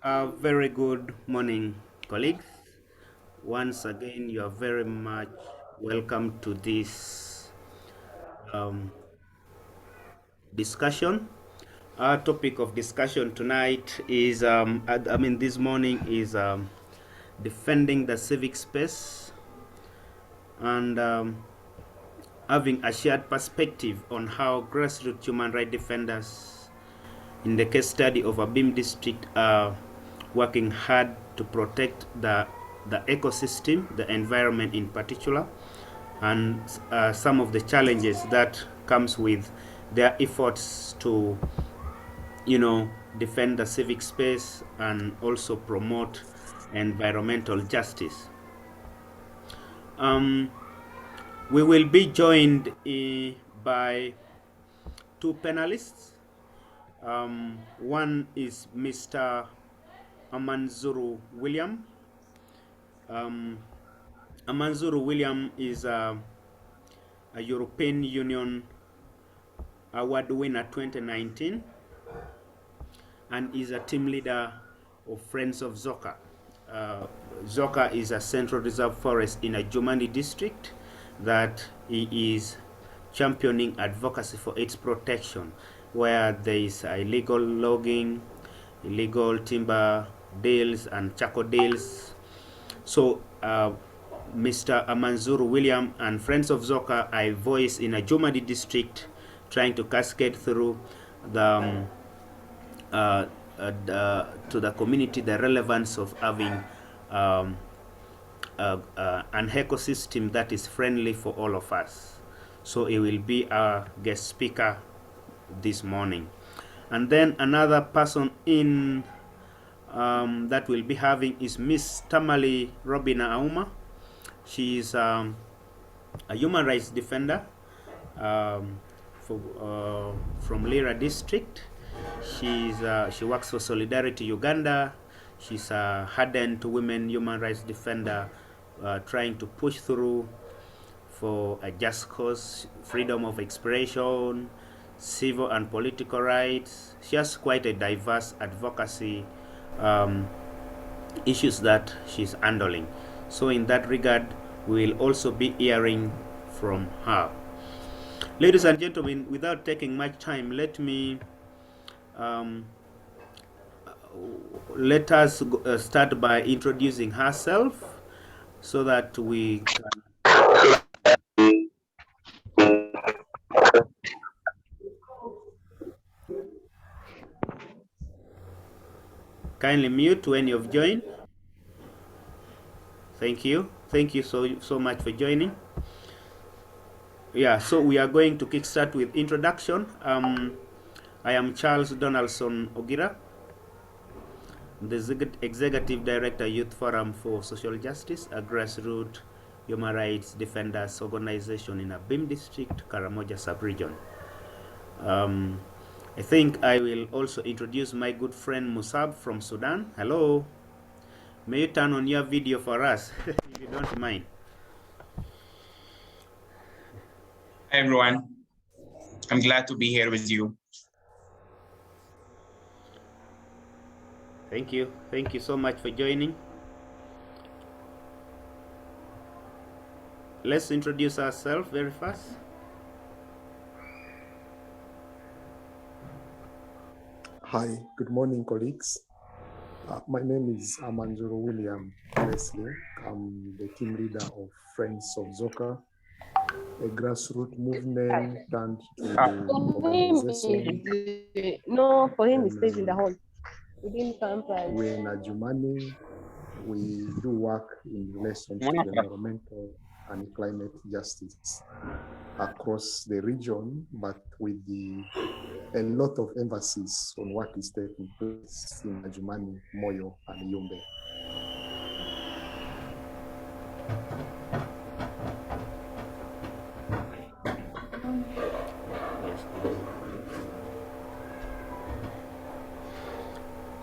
A very good morning, colleagues. Once again, you are very much welcome to this um, discussion. Our topic of discussion tonight is, this morning is defending the civic space and having a shared perspective on how grassroots human rights defenders in the case study of Abim district are working hard to protect the ecosystem, the environment in particular, and some of the challenges that comes with their efforts to, defend the civic space and also promote environmental justice. Um, we will be joined by two panelists. One is Mr. Amanzuru William. Amanzuru William is a European Union Award winner 2019 and is a team leader of Friends of Zoka. Zoka is a central reserve forest in a Jumani district that he is championing advocacy for its protection, where there is illegal logging, illegal timber deals, and charcoal deals. So, Mr. Amanzuru William and Friends of Zoka are a voice in a Jumadi district trying to cascade through the to the community the relevance of having an ecosystem that is friendly for all of us. So he will be our guest speaker this morning. And then another person in that we'll be having is Miss Tamale Robina Auma. She is a human rights defender from Lira district. She works for Solidarity Uganda. She's a hardened women human rights defender trying to push through for a just cause, freedom of expression, civil and political rights. She has quite a diverse advocacy issues that she's handling. So in that regard, we will also be hearing from her. Ladies and gentlemen, without taking much time, let us start by introducing herself so that we can kindly mute when you've joined. Thank you. Thank you so much for joining. Yeah, so we are going to kickstart with introduction. I am Charles Donaldson Ogira, the Executive Director, Youth Forum for Social Justice, a grassroots human rights defenders organization in Abim District, Karamaza sub-region. I think I will also introduce my good friend Musa from Sudan. Hello. May you turn on your video for us, if you don't mind. Hi, everyone. I'm glad to be here with you. Thank you. Thank you so much for joining. Let's introduce ourselves very fast. Hi, good morning, colleagues. My name is Amanzuru William Leslie. I'm the team leader of Friends of Zoka, a grassroots movement turned to the organization. No, for him, he stays in the hall. Within campus. We're in Ajumani. We do work in relation to environmental and climate justice across the region, but with a lot of emphasis on what is taking place in Ajumani, Moyo, and Yumbe.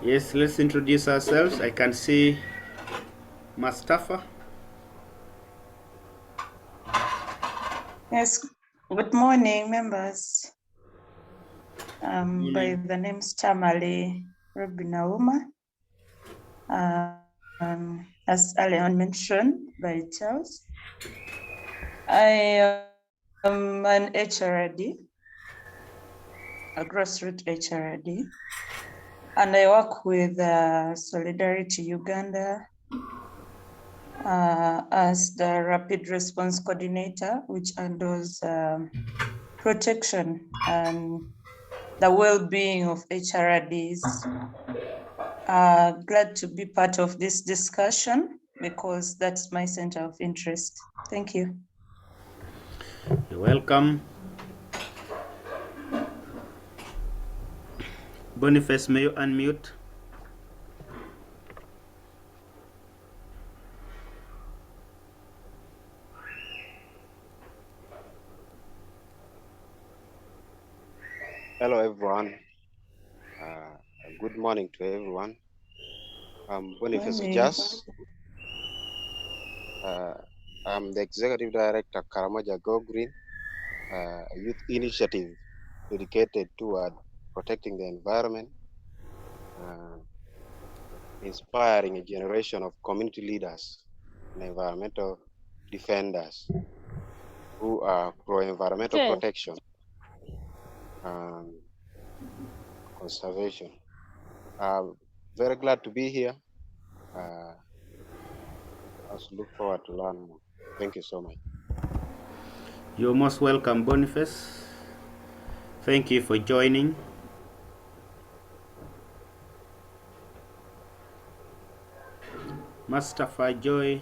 Yes, let's introduce ourselves. I can see Mustafa. Yes, good morning, members. By the name Tamale Robinauma. As earlier mentioned by Charles, I am an HRD, a grassroots HRD, and I work with Solidarity Uganda as the Rapid Response Coordinator, which handles protection and the well-being of HRDs. Glad to be part of this discussion because that's my center of interest. Thank you. You're welcome. Boniface, may you unmute? Hello, everyone. Good morning to everyone. I'm Boniface Jas. I'm the Executive Director, Karamaza Go Green, a youth initiative dedicated toward protecting the environment, inspiring a generation of community leaders and environmental defenders who are pro-environmental protection and conservation. I'm very glad to be here. I also look forward to learn more. Thank you so much. You're most welcome, Boniface. Thank you for joining. Mustafa Joy.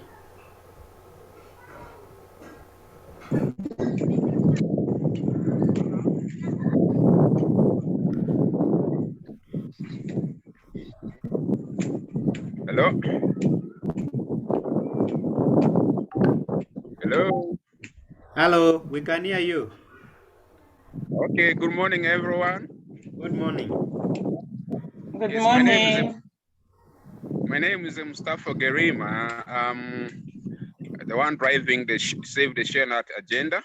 Hello. Hello. Hello, we can hear you. Okay, good morning, everyone. Good morning. Good Yes, morning. My name is Mustafa Gerima. The one driving the Save the ShareNet agenda.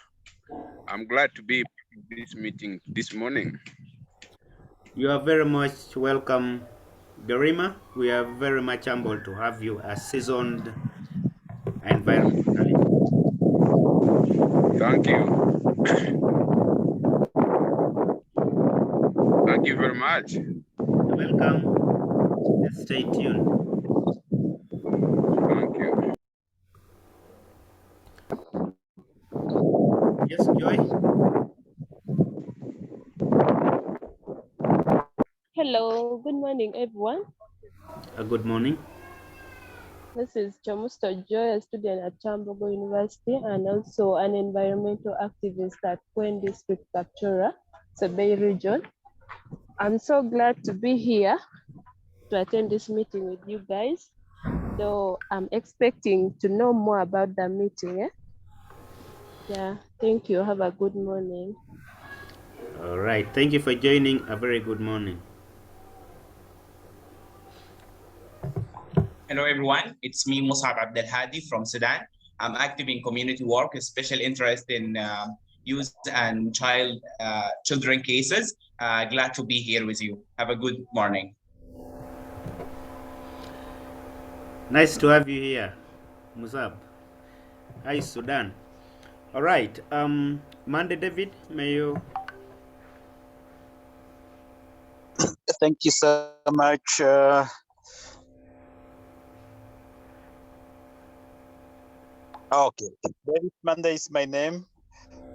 I'm glad to be in this meeting this morning. You are very much welcome, Garima. We are very much humbled to have you as seasoned environmentalist. Thank you. Thank you very much. You're welcome. Let's stay tuned. Thank you. Yes, Joy? Hello, good morning, everyone. Good morning. This is Chamusta Joy, a student at Chambogo University and also an environmental activist at Kwen District, Kapchora, Sabay region. I'm so glad to be here to attend this meeting with you guys, though I'm expecting to know more about the meeting. Yeah, thank you. Have a good morning. All right. Thank you for joining. A very good morning. Hello, everyone. It's me, Musa Abdelhadi from Sudan. I'm active in community work, with special interest in youth and children cases. Glad to be here with you. Have a good morning. Nice to have you here, Musab. Hi, Sudan. All right. Monday David, may you? Thank you so much. Okay, David Manda is my name.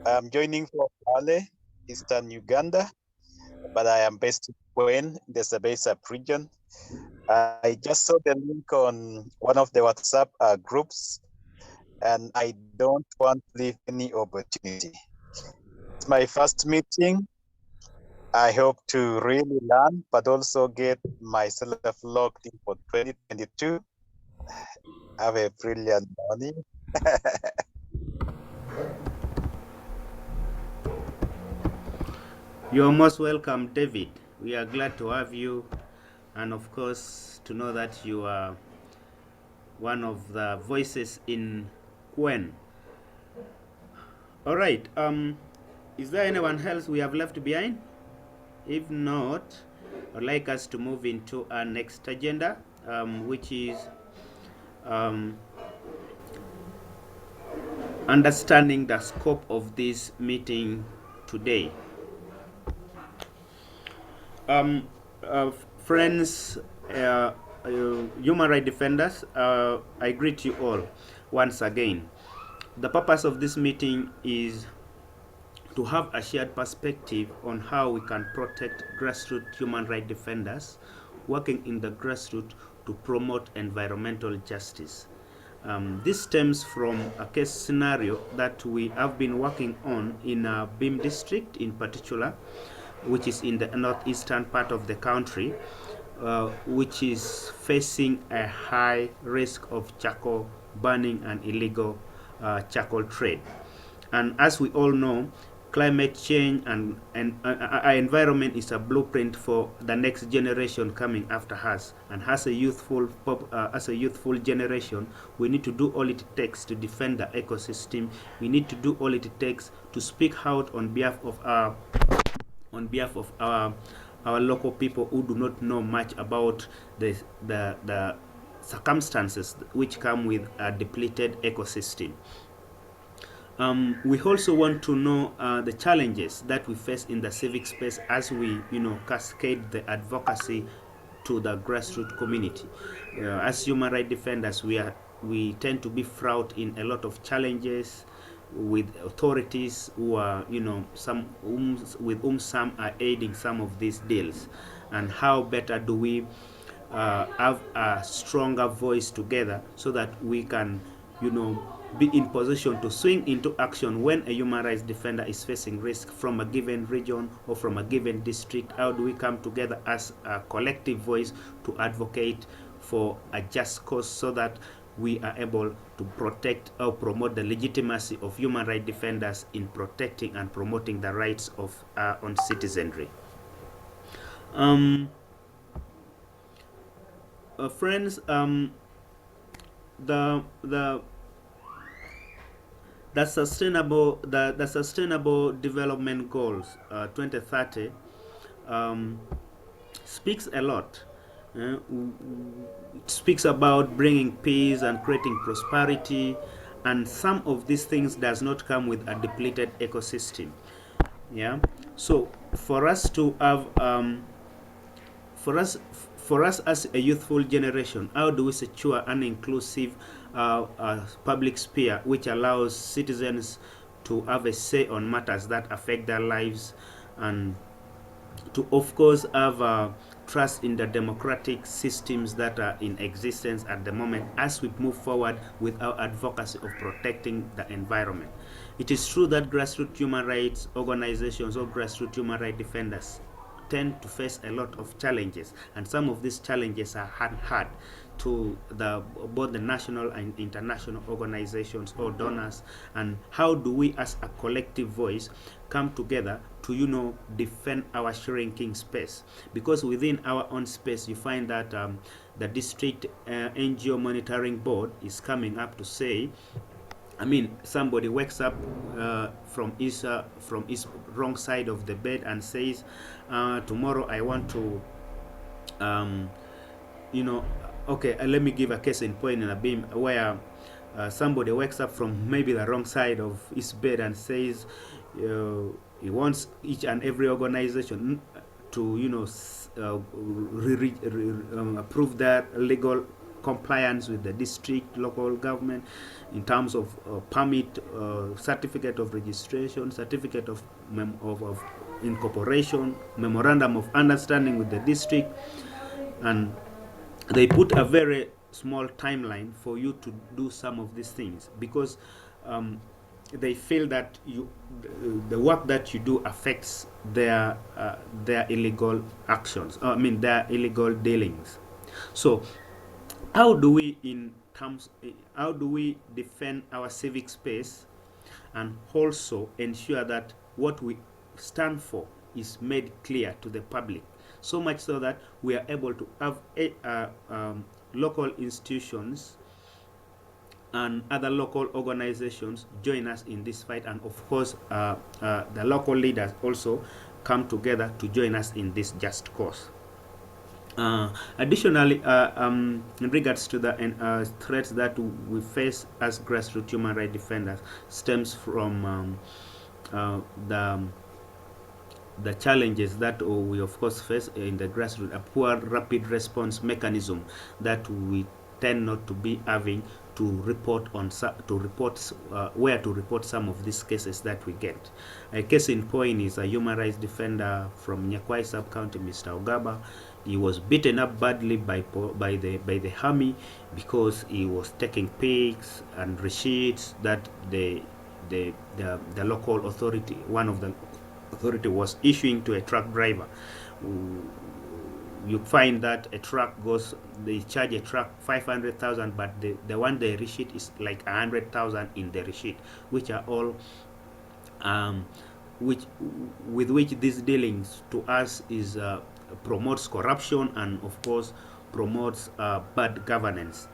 I'm joining from Vale, Eastern Uganda, but I am based in Kwen, the Sabesa region. I just saw the link on one of the WhatsApp groups, and I don't want to leave any opportunity. It's my first meeting. I hope to really learn, but also get myself logged in for 2022. Have a brilliant morning. You're most welcome, David. We are glad to have you, and of course, to know that you are one of the voices in Kwen. All right. Is there anyone else we have left behind? If not, I'd like us to move into our next agenda, which is understanding the scope of this meeting today. Friends, human rights defenders, I greet you all once again. The purpose of this meeting is to have a shared perspective on how we can protect grassroots human rights defenders working in the grassroots to promote environmental justice. This stems from a case scenario that we have been working on in Beam district in particular, which is in the northeastern part of the country, which is facing a high risk of charcoal burning and illegal charcoal trade. And as we all know, climate change and our environment is a blueprint for the next generation coming after us. And as a youthful generation, we need to do all it takes to defend the ecosystem. We need to do all it takes to speak out on behalf of our local people who do not know much about the circumstances which come with a depleted ecosystem. We also want to know the challenges that we face in the civic space as we, cascade the advocacy to the grassroots community. As human rights defenders, we tend to be fraught in a lot of challenges with authorities who are, with whom some are aiding some of these deals. And how better do we have a stronger voice together so that we can, be in position to swing into action when a human rights defender is facing risk from a given region or from a given district? How do we come together as a collective voice to advocate for a just cause so that we are able to protect or promote the legitimacy of human rights defenders in protecting and promoting the rights of our own citizenry? Friends, the sustainable development goals 2030 speaks a lot. It speaks about bringing peace and creating prosperity, and some of these things does not come with a depleted ecosystem. Yeah, so for us to have for us as a youthful generation, how do we secure an inclusive public sphere which allows citizens to have a say on matters that affect their lives, and to, of course, have trust in the democratic systems that are in existence at the moment as we move forward with our advocacy of protecting the environment? It is true that grassroots human rights organizations or grassroots human rights defenders tend to face a lot of challenges, and some of these challenges are hard to both the national and international organizations or donors. And how do we as a collective voice come together to defend our shrinking space? Because within our own space you find that the district NGO monitoring board is coming up to say, somebody wakes up from his wrong side of the bed and says, tomorrow I want to, okay, let me give a case in point in a beam where somebody wakes up from maybe the wrong side of his bed and says he wants each and every organization to, approve their legal compliance with the district, local government in terms of permit, certificate of registration, certificate of incorporation, memorandum of understanding with the district, and they put a very small timeline for you to do some of these things because they feel that the work that you do affects their illegal actions. Their illegal dealings. So how do we defend our civic space and also ensure that what we stand for is made clear to the public, so much so that we are able to have local institutions and other local organizations join us in this fight, and of course the local leaders also come together to join us in this just cause. Additionally, in regards to the threats that we face as grassroots human rights defenders, stems from the challenges that we of course face in the grassroots, a poor rapid response mechanism that we tend not to be having to report on where to report some of these cases that we get. A case in point is a human rights defender from Nyakwai sub-county, Mr. Ogaba. He was beaten up badly by the army because he was taking pics and receipts that the local authority, one of the authority, was issuing to a truck driver. You find that a truck goes, they charge a truck 500,000, but the one they receipt is like 100,000 in the receipt, which are all with which these dealings to us is promotes corruption and of course promotes bad governance.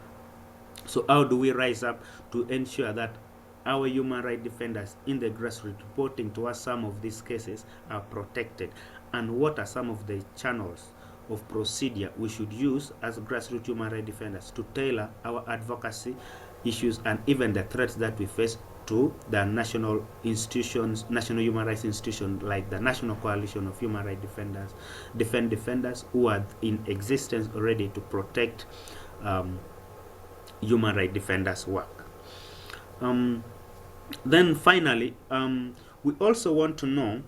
So how do we rise up to ensure that our human rights defenders in the grassroots reporting to us some of these cases are protected, and what are some of the channels of procedure we should use as grassroots human rights defenders to tailor our advocacy issues and even the threats that we face to the national institutions, national human rights institutions like the National Coalition of Human Rights Defenders who are in existence already to protect human rights defenders' work. Then finally, we also want to know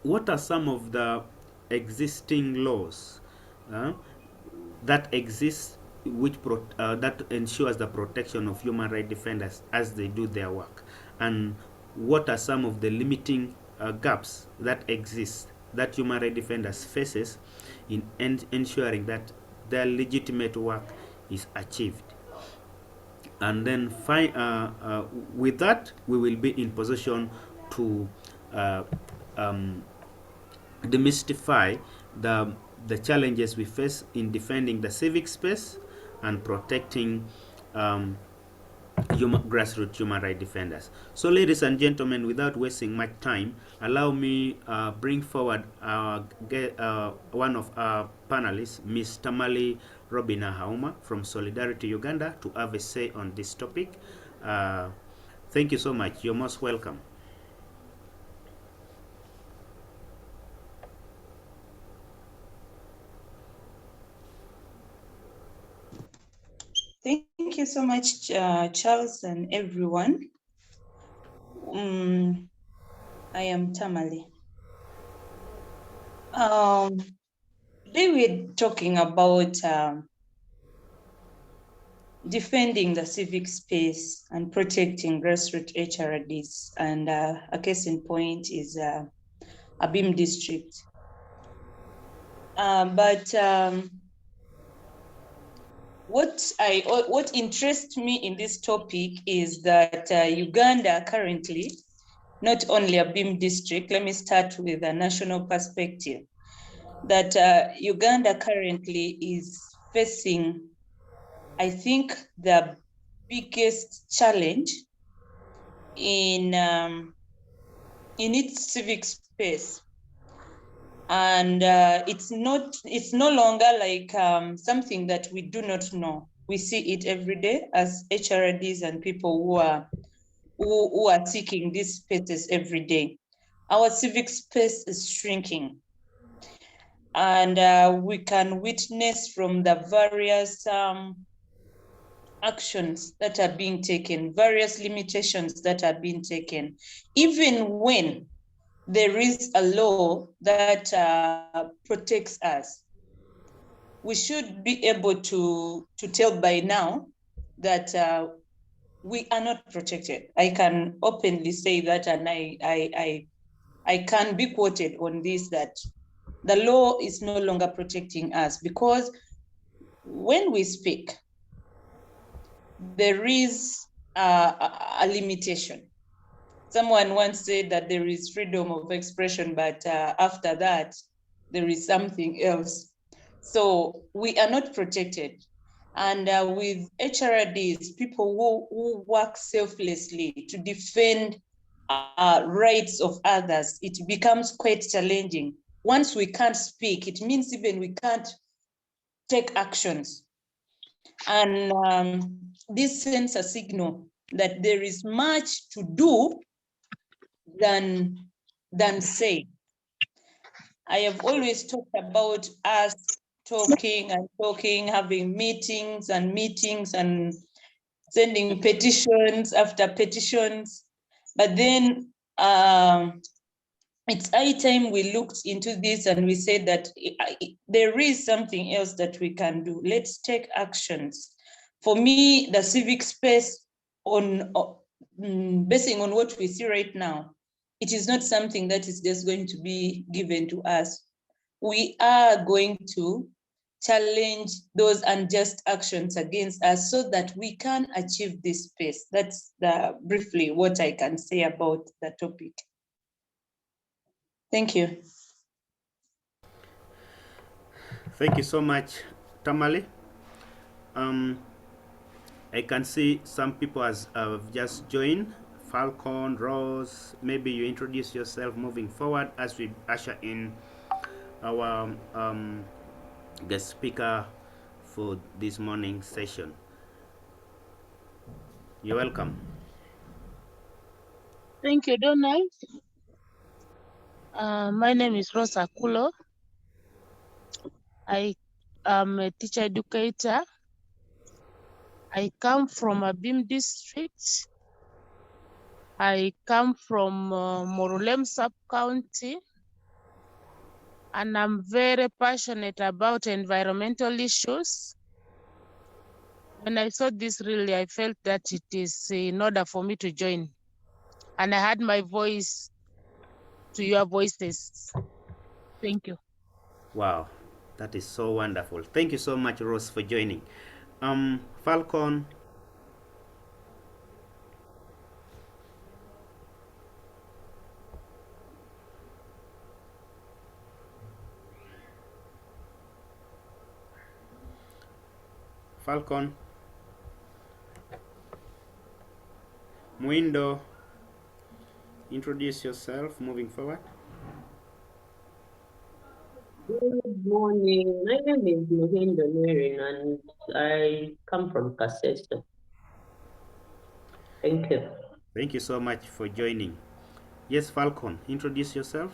what are some of the existing laws that exist which that ensures the protection of human rights defenders as they do their work, and what are some of the limiting gaps that exist that human rights defenders faces in ensuring that their legitimate work is achieved. And then with that, we will be in position to demystify the challenges we face in defending the civic space and protecting grassroots human rights defenders. So ladies and gentlemen, without wasting much time, allow me bring forward one of our panelists, Ms. Tamale Robina Hauma from Solidarity Uganda, to have a say on this topic. Thank you so much. You're most welcome. Thank you so much, Charles and everyone. I am Tamale. Today we're talking about defending the civic space and protecting grassroots HRDs, and a case in point is Abim district. What interests me in this topic is that Uganda currently, not only Abim district, let me start with a national perspective, that Uganda currently is facing, I think, the biggest challenge in its civic space. And it's no longer like something that we do not know. We see it every day as HRDs and people who are seeking these spaces every day. Our civic space is shrinking. And we can witness from the various actions that are being taken, various limitations that are being taken, even when there is a law that protects us. We should be able to tell by now that we are not protected. I can openly say that, and I can be quoted on this, that the law is no longer protecting us, because when we speak, there is a limitation. Someone once said that there is freedom of expression, but after that, there is something else. So we are not protected. And with HRDs, people who work selflessly to defend rights of others, it becomes quite challenging once we can't speak, it means even we can't take actions. And this sends a signal that there is much to do than say. I have always talked about us talking and talking, having meetings and sending petitions after petitions. But then it's high time we looked into this and we said that there is something else that we can do. Let's take actions. For me, the civic space, basing on what we see right now, it is not something that is just going to be given to us. We are going to challenge those unjust actions against us so that we can achieve this space. That's briefly what I can say about the topic. Thank you. Thank you so much, Tamale. I can see some people have just joined. Falcon, Rose, maybe you introduce yourself moving forward as we usher in our guest speaker for this morning session. You're welcome. Thank you, Donald. My name is Rosa Kulo. I am a teacher educator. I come from Abim district. I come from Morulem sub-county. And I'm very passionate about environmental issues. When I saw this, really, I felt that it is in order for me to join. And I had my voice to your voices. Thank you. Wow, that is so wonderful. Thank you so much, Rose, for joining. Falcon. Falcon. Muindo. Introduce yourself moving forward. Good morning. My name is Muhindo Nurin and I come from Kasese. Thank you. Thank you so much for joining. Yes, Falcon, introduce yourself.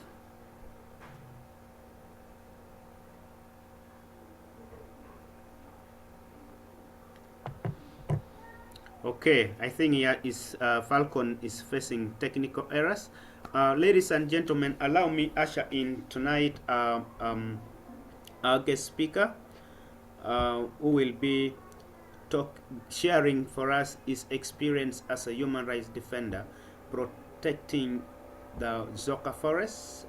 Okay, I think Falcon is facing technical errors. Ladies and gentlemen, allow me usher in tonight our guest speaker, who will be sharing for us his experience as a human rights defender, protecting the Zoka Forest.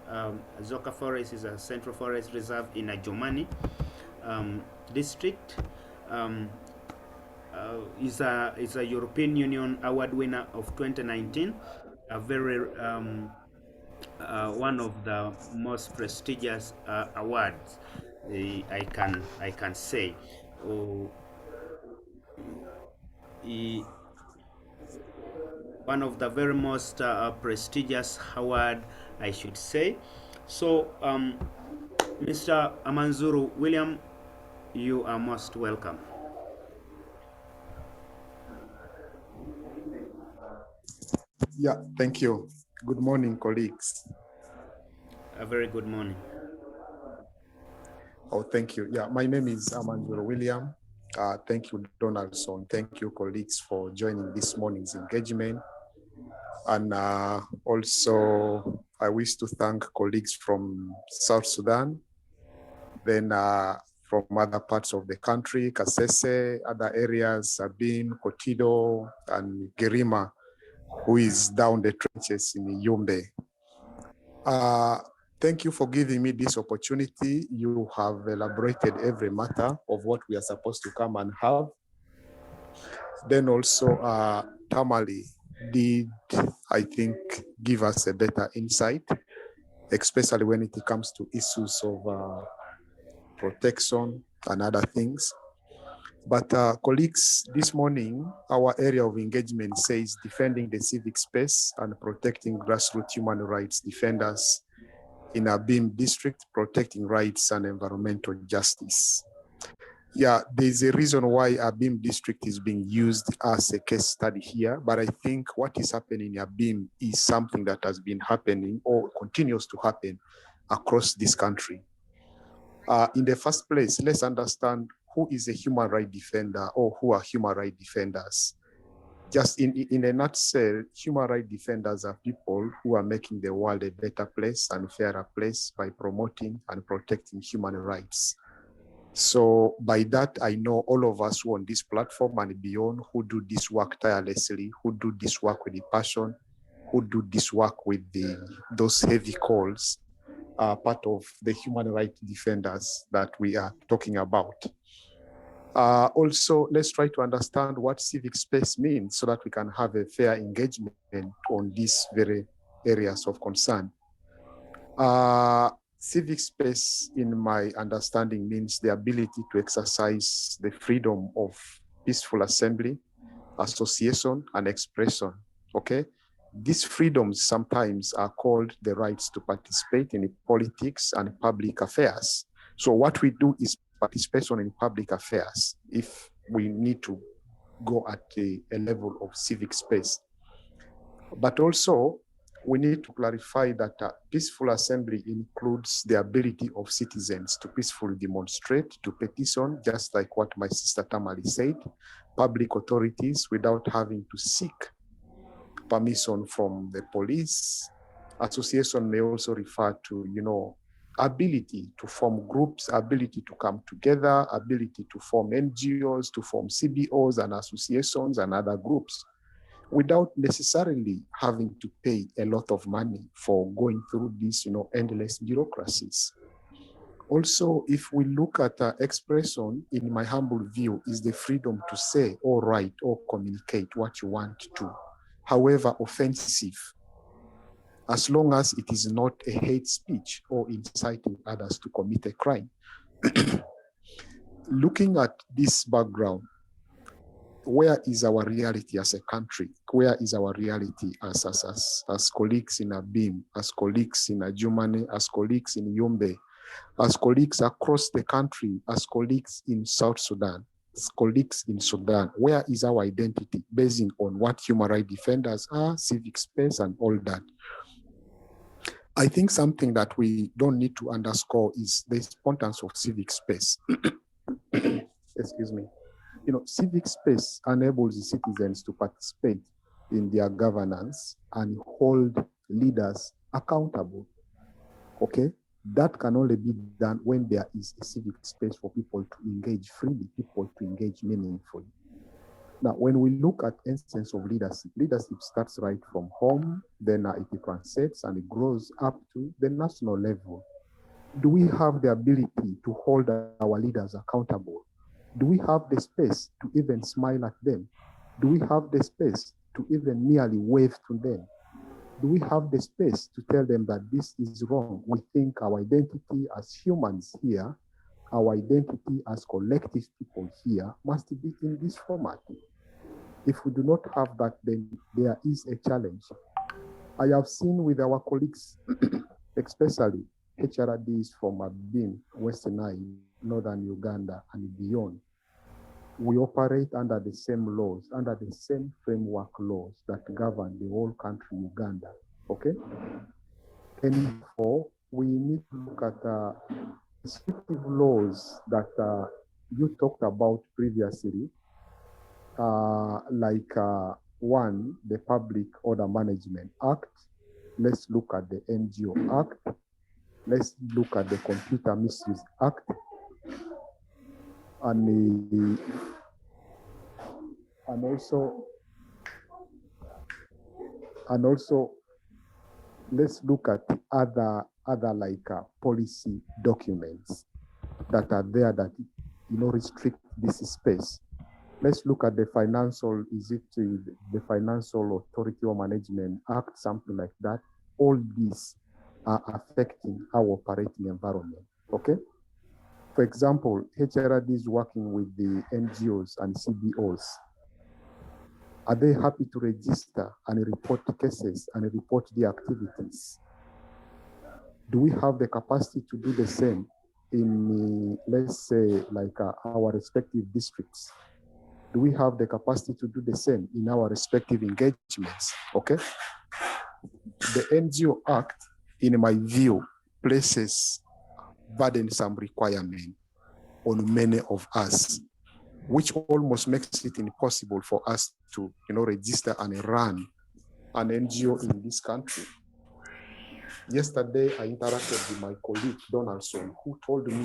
Zoka Forest is a central forest reserve in Ajumani district. Is a European Union award winner of 2019, a very one of the most prestigious awards I can say. One of the very most prestigious award, I should say. So, Mr. Amanzuru William, you are most welcome. Yeah, thank you. Good morning, colleagues. A very good morning. Oh, thank you. Yeah, my name is Amanzuru William. Thank you, Donaldson. Thank you, colleagues, for joining this morning's engagement. And also, I wish to thank colleagues from South Sudan, then from other parts of the country, Kasese, other areas, Sabin, Kotido, and Gerima, who is down the trenches in Yumbe. Thank you for giving me this opportunity. You have elaborated every matter of what we are supposed to come and have. Then also, Tamale did, I think, give us a better insight, especially when it comes to issues of protection and other things. But colleagues, this morning, our area of engagement says defending the civic space and protecting grassroots human rights defenders in Abim district, protecting rights and environmental justice. Yeah, there's a reason why Abim district is being used as a case study here, but I think what is happening in Abim is something that has been happening or continues to happen across this country. In the first place, let's understand who is a human rights defender or who are human rights defenders. Just in a nutshell, human rights defenders are people who are making the world a better place and fairer place by promoting and protecting human rights. So by that, I know all of us who are on this platform and beyond who do this work tirelessly, who do this work with the passion, who do this work with those heavy calls, are part of the human rights defenders that we are talking about. Also, let's try to understand what civic space means so that we can have a fair engagement on these very areas of concern. Civic space, in my understanding, means the ability to exercise the freedom of peaceful assembly, association, and expression, okay? These freedoms sometimes are called the rights to participate in politics and public affairs. So what we do is participation in public affairs if we need to go at a level of civic space. But also, we need to clarify that peaceful assembly includes the ability of citizens to peacefully demonstrate, to petition, just like what my sister Tamali said, public authorities without having to seek permission from the police. Association may also refer to, ability to form groups, ability to come together, ability to form NGOs, to form CBOs and associations and other groups, without necessarily having to pay a lot of money for going through these, endless bureaucracies. Also, if we look at expression, in my humble view, is the freedom to say or write or communicate what you want to, however offensive, as long as it is not a hate speech or inciting others to commit a crime. Looking at this background, where is our reality as a country? Where is our reality as colleagues in Abim, as colleagues in Ajumane, as colleagues in Yumbe, as colleagues across the country, as colleagues in South Sudan, as colleagues in Sudan? Where is our identity based on what human rights defenders are, civic space, and all that? I think something that we don't need to underscore is the importance of civic space. Excuse me. Civic space enables the citizens to participate in their governance and hold leaders accountable, okay? That can only be done when there is a civic space for people to engage freely, people to engage meaningfully. Now, when we look at instance of leadership, leadership starts right from home, then it transcends and it grows up to the national level. Do we have the ability to hold our leaders accountable? Do we have the space to even smile at them? Do we have the space to even merely wave to them? Do we have the space to tell them that this is wrong? We think our identity as humans here, our identity as collective people here must be in this format. If we do not have that, then there is a challenge. I have seen with our colleagues, especially HRDs from Abim, Western Nile, Northern Uganda, and beyond, we operate under the same laws, under the same framework laws that govern the whole country, Uganda, okay? And therefore, we need to look at restrictive laws that you talked about previously, like one, the Public Order Management Act. Let's look at the NGO Act. Let's look at the Computer Misuse Act. And also let's look at other like policy documents that are there that restrict this space. Let's look at the financial, the Financial Authority or Management Act, something like that. All these are affecting our operating environment, okay? For example, HRD is working with the NGOs and CBOs. Are they happy to register and report cases and report the activities? Do we have the capacity to do the same in, let's say, like our respective districts? Do we have the capacity to do the same in our respective engagements? Okay. The NGO Act, in my view, places burdensome requirement on many of us, which almost makes it impossible for us to, register and run an NGO in this country. Yesterday, I interacted with my colleague, Donaldson, who told me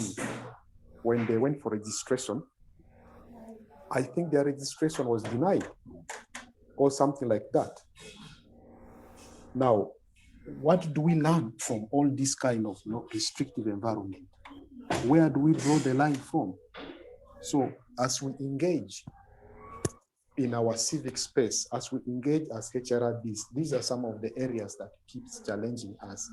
when they went for registration, I think their registration was denied or something like that. Now, what do we learn from all this kind of restrictive environment? Where do we draw the line from? So as we engage in our civic space, as we engage as HRDs, these are some of the areas that keeps challenging us.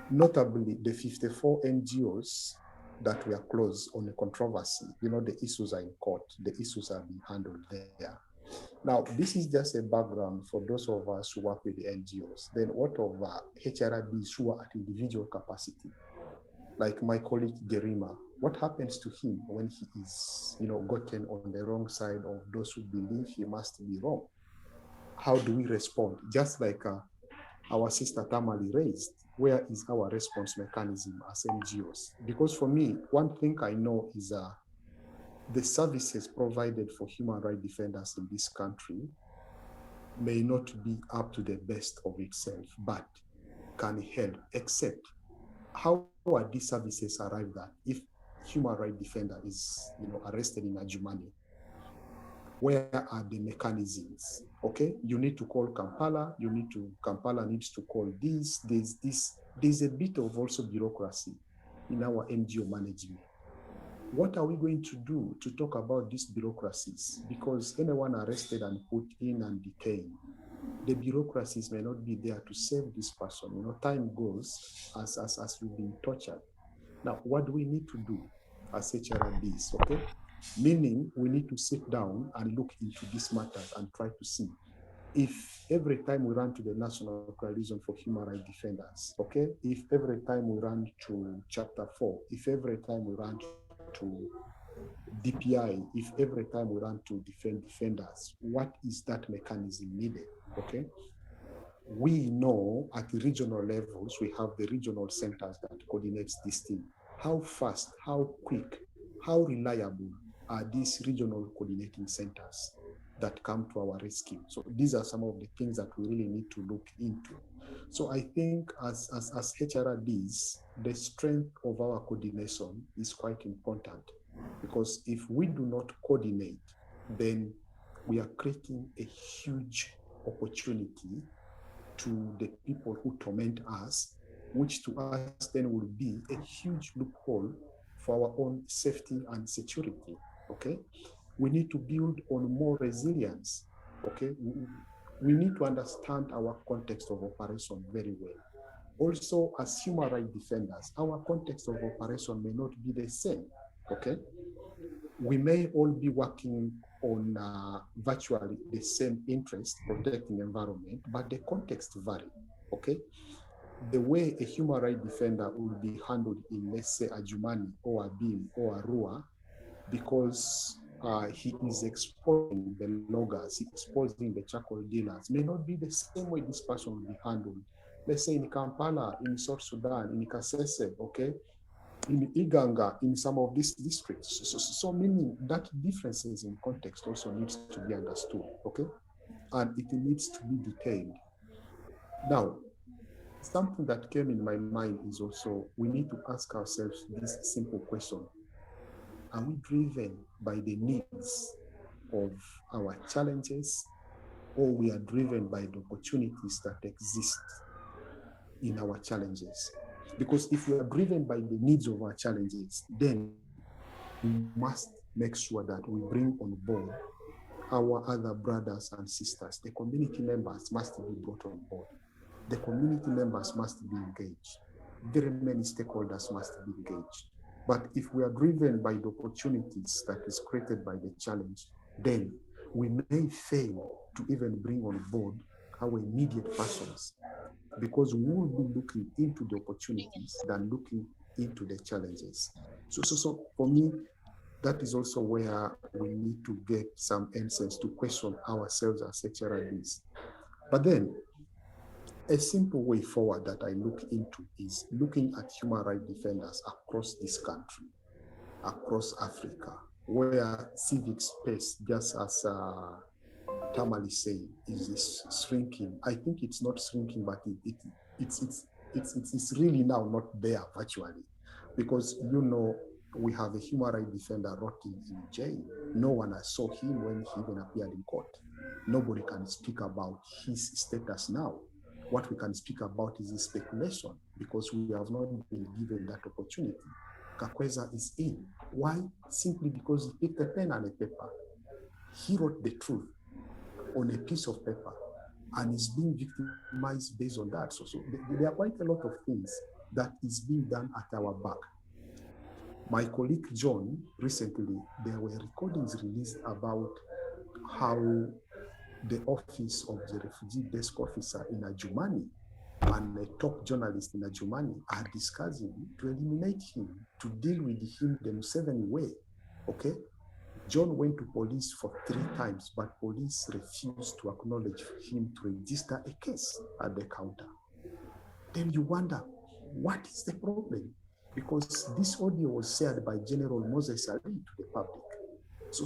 Notably, the 54 NGOs that were closed on the controversy, the issues are in court, the issues are being handled there. Now, this is just a background for those of us who work with the NGOs. Then what of HRDs who are at individual capacity? Like my colleague Gerima, what happens to him when he is, gotten on the wrong side of those who believe he must be wrong? How do we respond? Just like our sister Tamali raised, where is our response mechanism as NGOs? Because for me, one thing I know is the services provided for human rights defenders in this country may not be up to the best of itself, but can help, except how are these services arrived at? If human rights defender is arrested in Adjumani, where are the mechanisms? Okay, you need to call Kampala, Kampala needs to call this, there's a bit of also bureaucracy in our NGO management. What are we going to do to talk about these bureaucracies? Because anyone arrested and put in and detained, the bureaucracies may not be there to save this person. Time goes as you've been tortured. Now, what do we need to do as HRDs, okay? Meaning we need to sit down and look into these matters and try to see if every time we run to the National Coalition for Human Rights Defenders, okay? If every time we run to Chapter 4, if every time we run to DPI, if every time we run to defend defenders, what is that mechanism needed, okay? We know at the regional levels, we have the regional centers that coordinates this thing. How fast, how quick, how reliable are these regional coordinating centers that come to our rescue? So these are some of the things that we really need to look into. So I think as HRDs, the strength of our coordination is quite important, because if we do not coordinate, then we are creating a huge opportunity to the people who torment us, which to us then will be a huge loophole for our own safety and security, okay? We need to build on more resilience, okay? We need to understand our context of operation very well. Also, as human rights defenders, our context of operation may not be the same, okay? We may all be working on virtually the same interest, protecting environment, but the context vary, okay? The way a human rights defender will be handled in, let's say, Adjumani or Abim or Arua, because he is exposing the loggers, exposing the charcoal dealers, may not be the same way this person will be handled. Let's say in Kampala, in South Sudan, in Kasese, okay? In Iganga, in some of these districts. So meaning that differences in context also needs to be understood, okay? And it needs to be detailed. Now, something that came in my mind is also, we need to ask ourselves this simple question. Are we driven by the needs of our challenges, or we are driven by the opportunities that exist in our challenges? Because if we are driven by the needs of our challenges, then we must make sure that we bring on board our other brothers and sisters. The community members must be brought on board. The community members must be engaged. Very many stakeholders must be engaged. But if we are driven by the opportunities that is created by the challenge, then we may fail to even bring on board our immediate persons, because we will be looking into the opportunities than looking into the challenges. So for me, that is also where we need to get some answers to question ourselves as HRDs. But then, a simple way forward that I look into is looking at human rights defenders across this country, across Africa, where civic space, just as Tamali saying, is shrinking. I think it's not shrinking, but it's really now not there virtually, because we have a human rights defender rotting in jail. No one saw him when he even appeared in court. Nobody can speak about his status now. What we can speak about is speculation, because we have not been given that opportunity. Kakweza is in. Why? Simply because he picked a pen and a paper. He wrote the truth on a piece of paper and is being victimized based on that. So there are quite a lot of things that is being done at our back. My colleague John, recently, there were recordings released about how the office of the refugee desk officer in Adjumani and a top journalist in Adjumani are discussing to eliminate him, to deal with him the Museveni way, okay? John went to police for 3 times, but police refused to acknowledge him to register a case at the counter. Then you wonder, what is the problem? Because this audio was shared by General Moses Ali to the public. So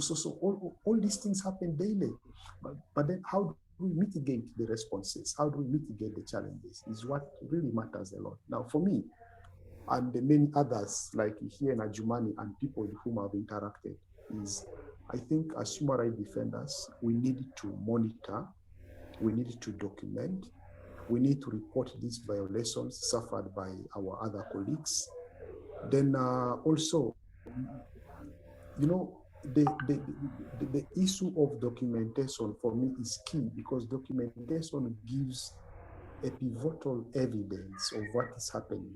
all these things happen daily. But then how do we mitigate the responses? How do we mitigate the challenges is what really matters a lot. Now, for me, and the many others, like here in Adjumani and people with whom I've interacted, is I think as human rights defenders, we need to monitor, we need to document, we need to report these violations suffered by our other colleagues. Then also, the issue of documentation for me is key, because documentation gives a pivotal evidence of what is happening,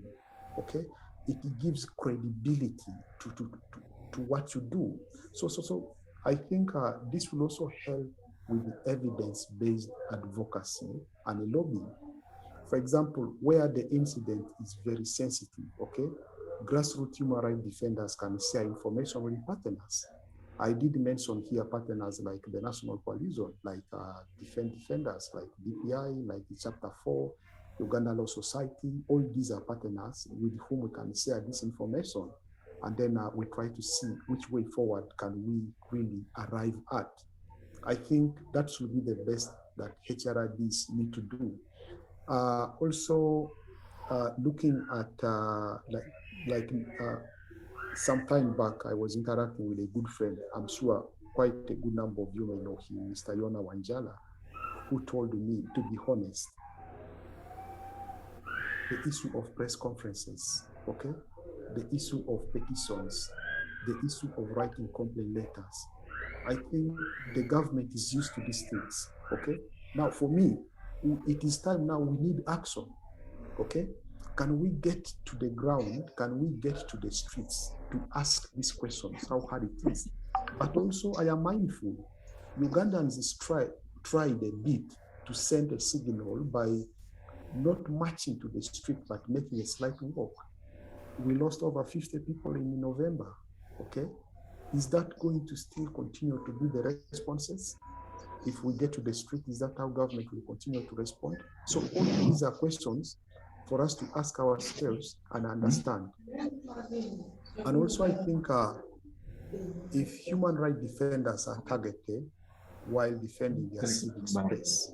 okay? It gives credibility to what you do. So I think this will also help with the evidence-based advocacy and lobbying. For example, where the incident is very sensitive, okay? Grassroots human rights defenders can share information with partners. I did mention here partners like the National Coalition, like defenders, like DPI, like the Chapter 4, Uganda Law Society. All these are partners with whom we can share this information. And then we try to see which way forward can we really arrive at. I think that should be the best that HRDs need to do. Also, looking at some time back, I was interacting with a good friend. I'm sure quite a good number of you may know him, Mr. Yona Wanjala, who told me, to be honest, the issue of press conferences, okay? The issue of petitions, the issue of writing complaint letters. I think the government is used to these things, okay? Now, for me, it is time now we need action, okay? Can we get to the ground? Can we get to the streets to ask these questions, how hard it is? But also, I am mindful, Ugandans tried a bit to send a signal by not marching to the street, but making a slight walk. We lost over 50 people in November, okay? Is that going to still continue to be the responses? If we get to the street, is that how government will continue to respond? So all these are questions for us to ask ourselves and understand. And also I think if human rights defenders are targeted while defending their civic space,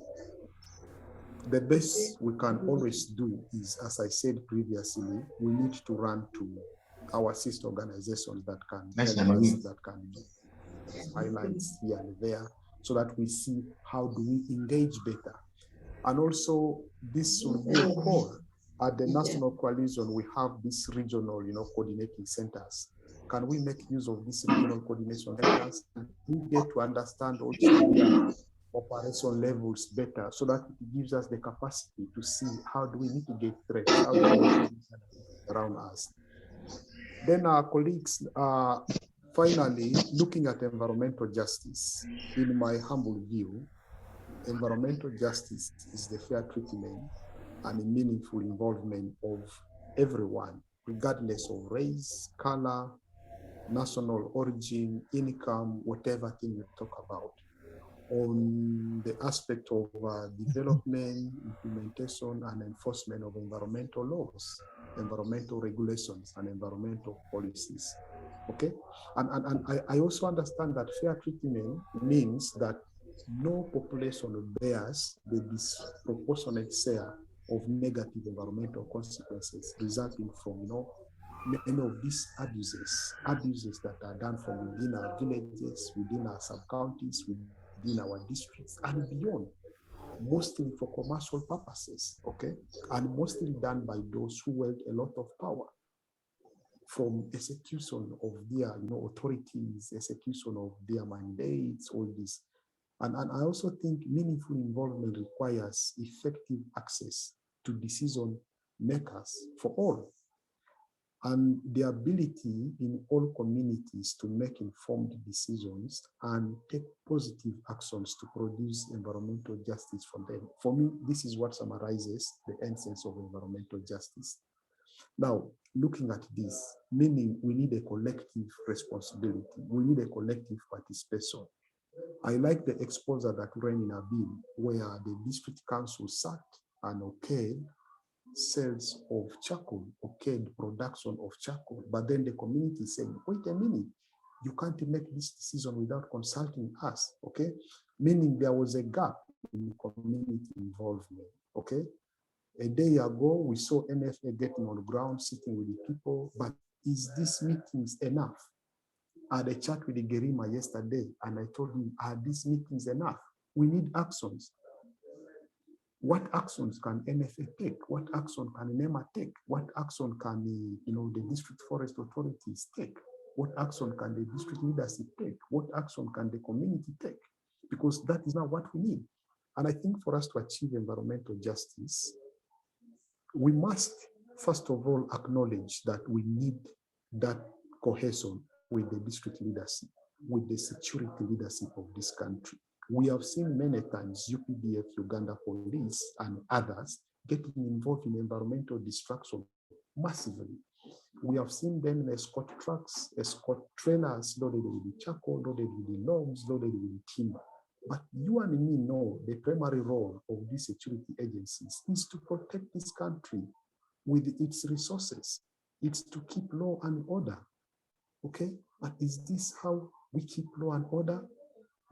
the best we can always do is, as I said previously, we need to run to our sister organizations that can help us, that can highlight here and there, so that we see how do we engage better. And also, this will be a call. At the National Coalition, we have these regional, coordinating centers. Can we make use of these regional coordination centers? We get to understand also their operation levels better, so that it gives us the capacity to see how do we mitigate threats, how do we mitigate around us. Then our colleagues, finally, looking at environmental justice, in my humble view, environmental justice is the fair treatment and a meaningful involvement of everyone, regardless of race, color, national origin, income, whatever thing you talk about, on the aspect of development, implementation, and enforcement of environmental laws, environmental regulations, and environmental policies. Okay? And I also understand that fair treatment means that no population bears the disproportionate share of negative environmental consequences resulting from, many of these abuses that are done from within our villages, within our sub-counties, within our districts, and beyond, mostly for commercial purposes, okay? And mostly done by those who wield a lot of power, from execution of their authorities, execution of their mandates, all this. And I also think meaningful involvement requires effective access to decision makers for all, and the ability in all communities to make informed decisions and take positive actions to produce environmental justice for them. For me, this is what summarizes the essence of environmental justice. Now, looking at this, meaning we need a collective responsibility, we need a collective participation. I like the exposure that ran in a bill where the district council sat and okayed sales of charcoal, okayed production of charcoal, but then the community said, wait a minute, you can't make this decision without consulting us, okay? Meaning there was a gap in community involvement, okay? A day ago, we saw NFA getting on the ground, sitting with the people, but is these meetings enough? I had a chat with the Gerima yesterday, and I told him, are these meetings enough? We need actions. What actions can NFA take? What action can NEMA take? What action can the district forest authorities take? What action can the district leadership take? What action can the community take? Because that is not what we need. And I think for us to achieve environmental justice, we must, first of all, acknowledge that we need that cohesion with the district leadership, with the security leadership of this country. We have seen many times UPDF, Uganda Police, and others getting involved in environmental destruction massively. We have seen them escort trucks, escort trailers loaded with charcoal, loaded with logs, loaded with timber. But you and me know the primary role of these security agencies is to protect this country with its resources. It's to keep law and order, okay? But is this how we keep law and order?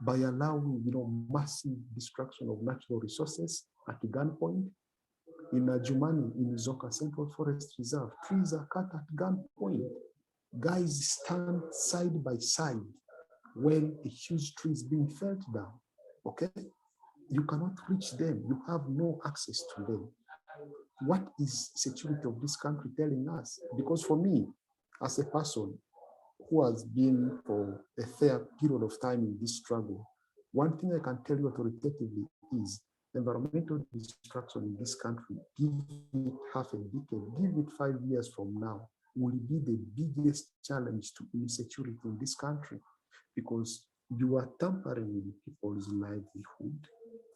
By allowing, massive destruction of natural resources at gunpoint? In Jumani, in Zoka Central Forest Reserve, trees are cut at gunpoint. Guys stand side by side when a huge tree is being felled down, okay? You cannot reach them. You have no access to them. What is security of this country telling us? Because for me, as a person who has been for a fair period of time in this struggle, one thing I can tell you authoritatively is environmental destruction in this country, give it half a decade, give it 5 years from now, will be the biggest challenge to insecurity in this country, because you are tampering with people's livelihood.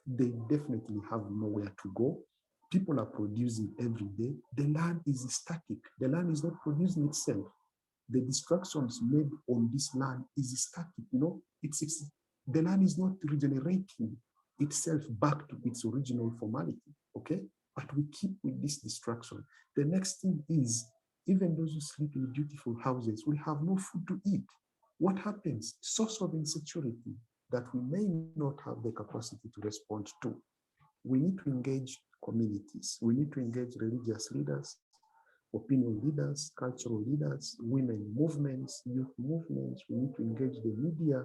They definitely have nowhere to go. People are producing every day. The land is static. The land is not producing itself. The destructions made on this land is static. The land is not regenerating itself back to its original formality, okay? But we keep with this destruction. The next thing is, even those who sleep in beautiful houses will have no food to eat. What happens? Source of insecurity that we may not have the capacity to respond to. We need to engage communities. We need to engage religious leaders, opinion leaders, cultural leaders, women movements, youth movements. We need to engage the media.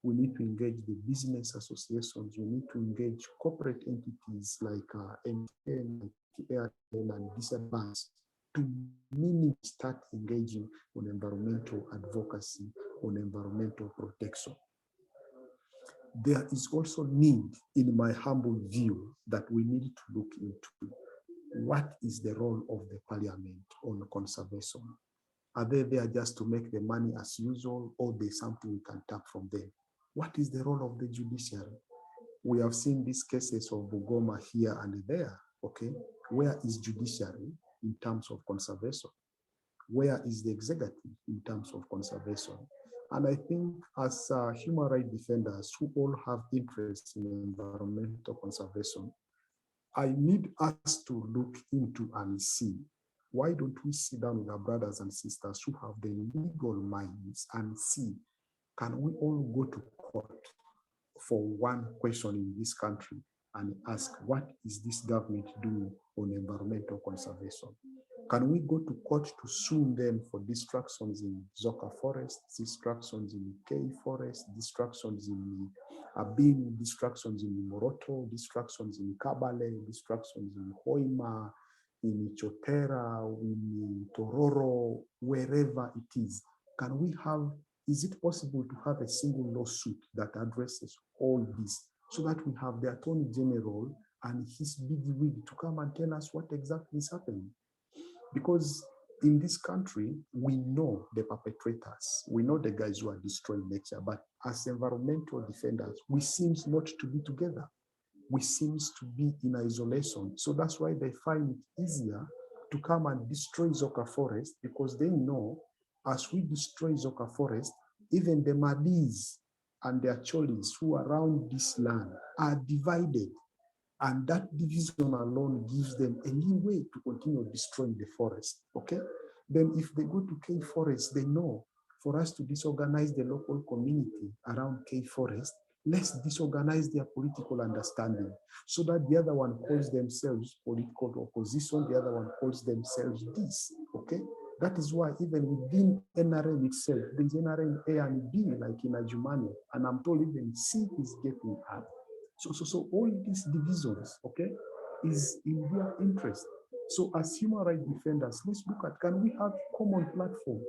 We need to engage the business associations. We need to engage corporate entities like MTN, Airtel, and these banks to really start engaging on environmental advocacy, on environmental protection. There is also need, in my humble view, that we need to look into what is the role of the parliament on conservation. Are they there just to make the money as usual, or there's something we can tap from them? What is the role of the judiciary? We have seen these cases of Bugoma here and there, okay? Where is judiciary in terms of conservation? Where is the executive in terms of conservation? And I think as human rights defenders who all have interest in environmental conservation, I need us to look into and see, why don't we sit down with our brothers and sisters who have the legal minds and see, can we all go to court for one question in this country and ask, what is this government doing on environmental conservation? Can we go to court to sue them for destructions in Zoka Forest, destructions in K Forest, destructions in Abim, destructions in Moroto, destructions in Kabale, destructions in Hoima, in Chotera, in Tororo, wherever it is? Can we have, is it possible to have a single lawsuit that addresses all this so that we have the Attorney General and his big wig to come and tell us what exactly is happening? Because in this country, we know the perpetrators, we know the guys who are destroying nature, but as environmental defenders, we seem not to be together. We seem to be in isolation. So that's why they find it easier to come and destroy Zoka Forest, because they know as we destroy Zoka Forest, even the Madis and their Cholis who are around this land are divided. And that division alone gives them a leeway to continue destroying the forest, okay? Then if they go to K Forest, they know for us to disorganize the local community around K Forest, let's disorganize their political understanding so that the other one calls themselves political opposition, the other one calls themselves this, okay? That is why even within NRM itself, there's NRM A and B, like in Ajumani, and I'm told even C is getting up. So all these divisions, okay, is in their interest. So as human rights defenders, let's look at, can we have common platform?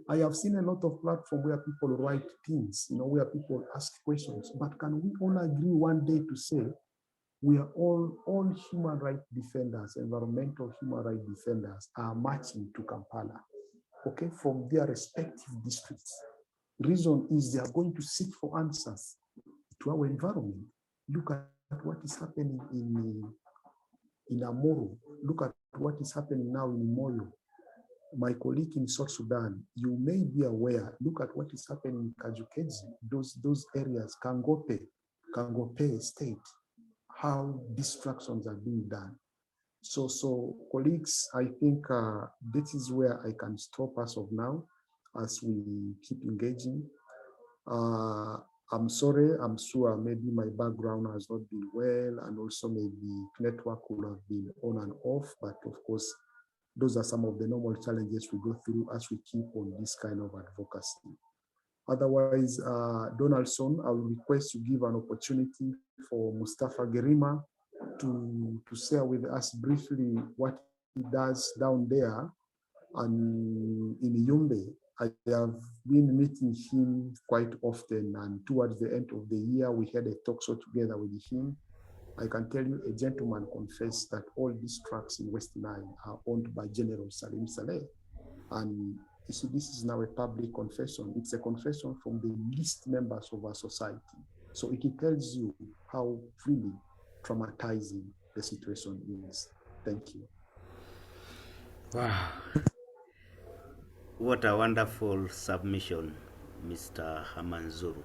I have seen a lot of platform where people write things, where people ask questions, but can we all agree one day to say, we are all human rights defenders, environmental human rights defenders are marching to Kampala, okay, from their respective districts. Reason is they are going to seek for answers to our environment. Look at what is happening in Amoro. Look at what is happening now in Moyo. My colleague in South Sudan, you may be aware, look at what is happening in Kajukezi, those areas, Kangope state, how destructions are being done. So colleagues, I think this is where I can stop as of now as we keep engaging. I'm sorry, I'm sure maybe my background has not been well, and also maybe network will have been on and off, but of course, those are some of the normal challenges we go through as we keep on this kind of advocacy. Otherwise, Donaldson, I will request you give an opportunity for Mustafa Gerima to share with us briefly what he does down there and in Yumbe. I have been meeting him quite often, and towards the end of the year, we had a talk show together with him. I can tell you a gentleman confessed that all these tracks in West Nile are owned by General Salim Saleh. And you see, this is now a public confession. It's a confession from the least members of our society. So it tells you how really traumatizing the situation is. Thank you. Wow. What a wonderful submission, Mr. Manzuru.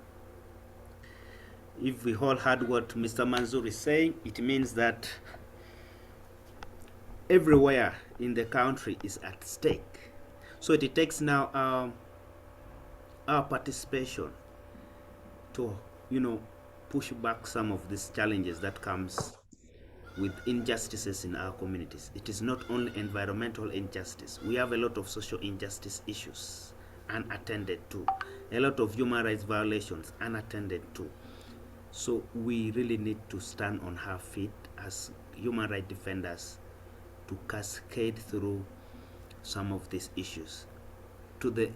If we all heard what Mr. Manzuru is saying, it means that everywhere in the country is at stake. So it takes now our participation to, push back some of these challenges that comes with injustices in our communities. It is not only environmental injustice. We have a lot of social injustice issues unattended to, a lot of human rights violations unattended to. So we really need to stand on our feet as human rights defenders to cascade through some of these issues to the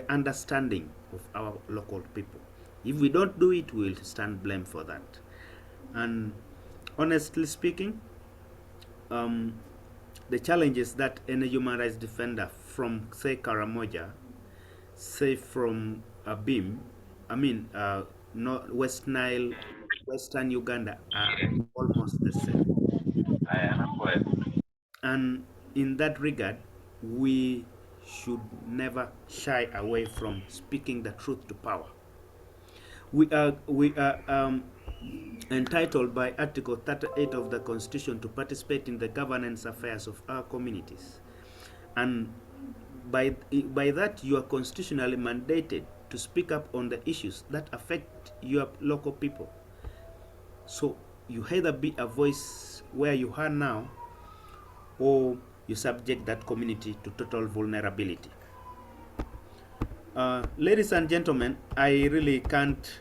understanding of our local people. If we don't do it, we'll stand blamed for that. And honestly speaking, the challenges that any human rights defender from, say, Karamaza, say from Abim, West Nile, Western Uganda are almost the same. And in that regard, we should never shy away from speaking the truth to power. We are entitled by Article 38 of the Constitution to participate in the governance affairs of our communities. And by that, you are constitutionally mandated to speak up on the issues that affect your local people. So you either be a voice where you are now, or you subject that community to total vulnerability. Ladies and gentlemen, I really can't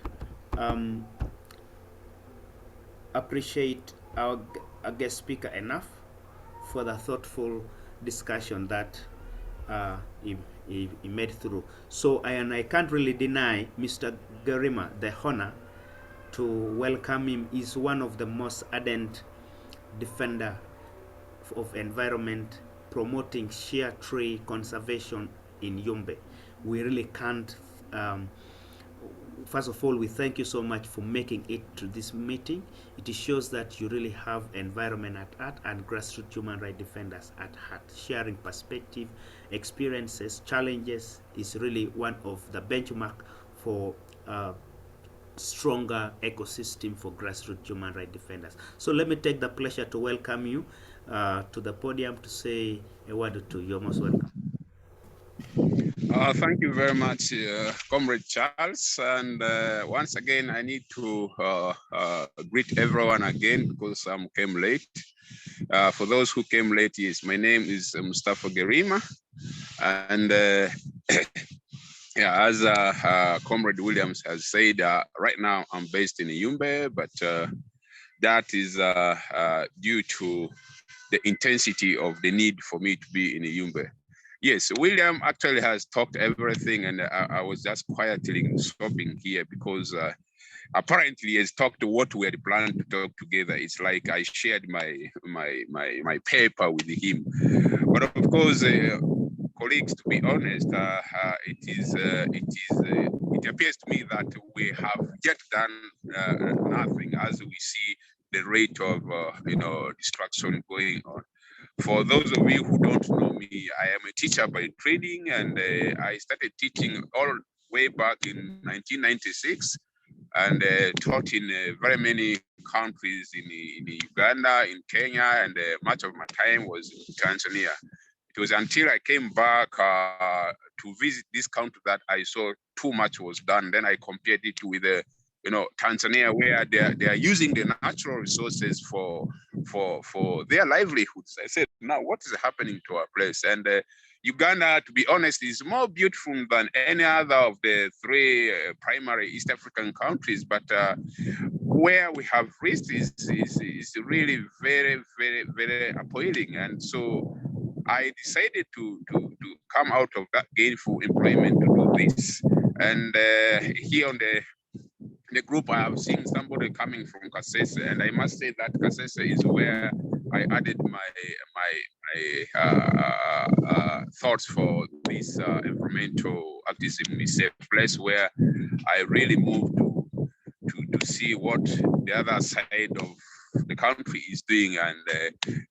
appreciate our guest speaker enough for the thoughtful discussion that he made through. So I can't really deny Mr. Garima the honor to welcome him. He's one of the most ardent defender of environment, promoting shea tree conservation in Yumbe. We really can't. First of all, we thank you so much for making it to this meeting. It shows that you really have environment at heart and grassroots human rights defenders at heart. Sharing perspective, experiences, challenges is really one of the benchmark for stronger ecosystem for grassroots human rights defenders. So let me take the pleasure to welcome you to the podium to say a word or two. You're most welcome. Thank you very much, Comrade Charles. And once again, I need to greet everyone again because some came late. For those who came late, yes, my name is Mustafa Gerima. And yeah, as Comrade Williams has said, right now I'm based in Yumbe, but that is due to the intensity of the need for me to be in Yumbe. Yes, William actually has talked everything, and I was just quietly stopping here because apparently he has talked to what we had planned to talk together. It's like I shared my paper with him. But of course, colleagues, to be honest, it appears to me that we have yet done nothing as we see the rate of destruction going on. For those of you who don't know me, I am a teacher by training, and I started teaching all way back in 1996, and taught in very many countries in Uganda, in Kenya, and much of my time was in Tanzania. It was until I came back to visit this country that I saw too much was done. Then I compared it with Tanzania, where they are using the natural resources for their livelihoods. I said, now what is happening to our place? And Uganda, to be honest, is more beautiful than any other of the three primary East African countries. But where we have reached is really very, very, very appalling. And so I decided to come out of that gainful employment to do this. And here on the group, I have seen somebody coming from Kasese, and I must say that Kasese is where I added my thoughts for this environmental activism. It's a place where I really moved to see what the other side of the country is doing, and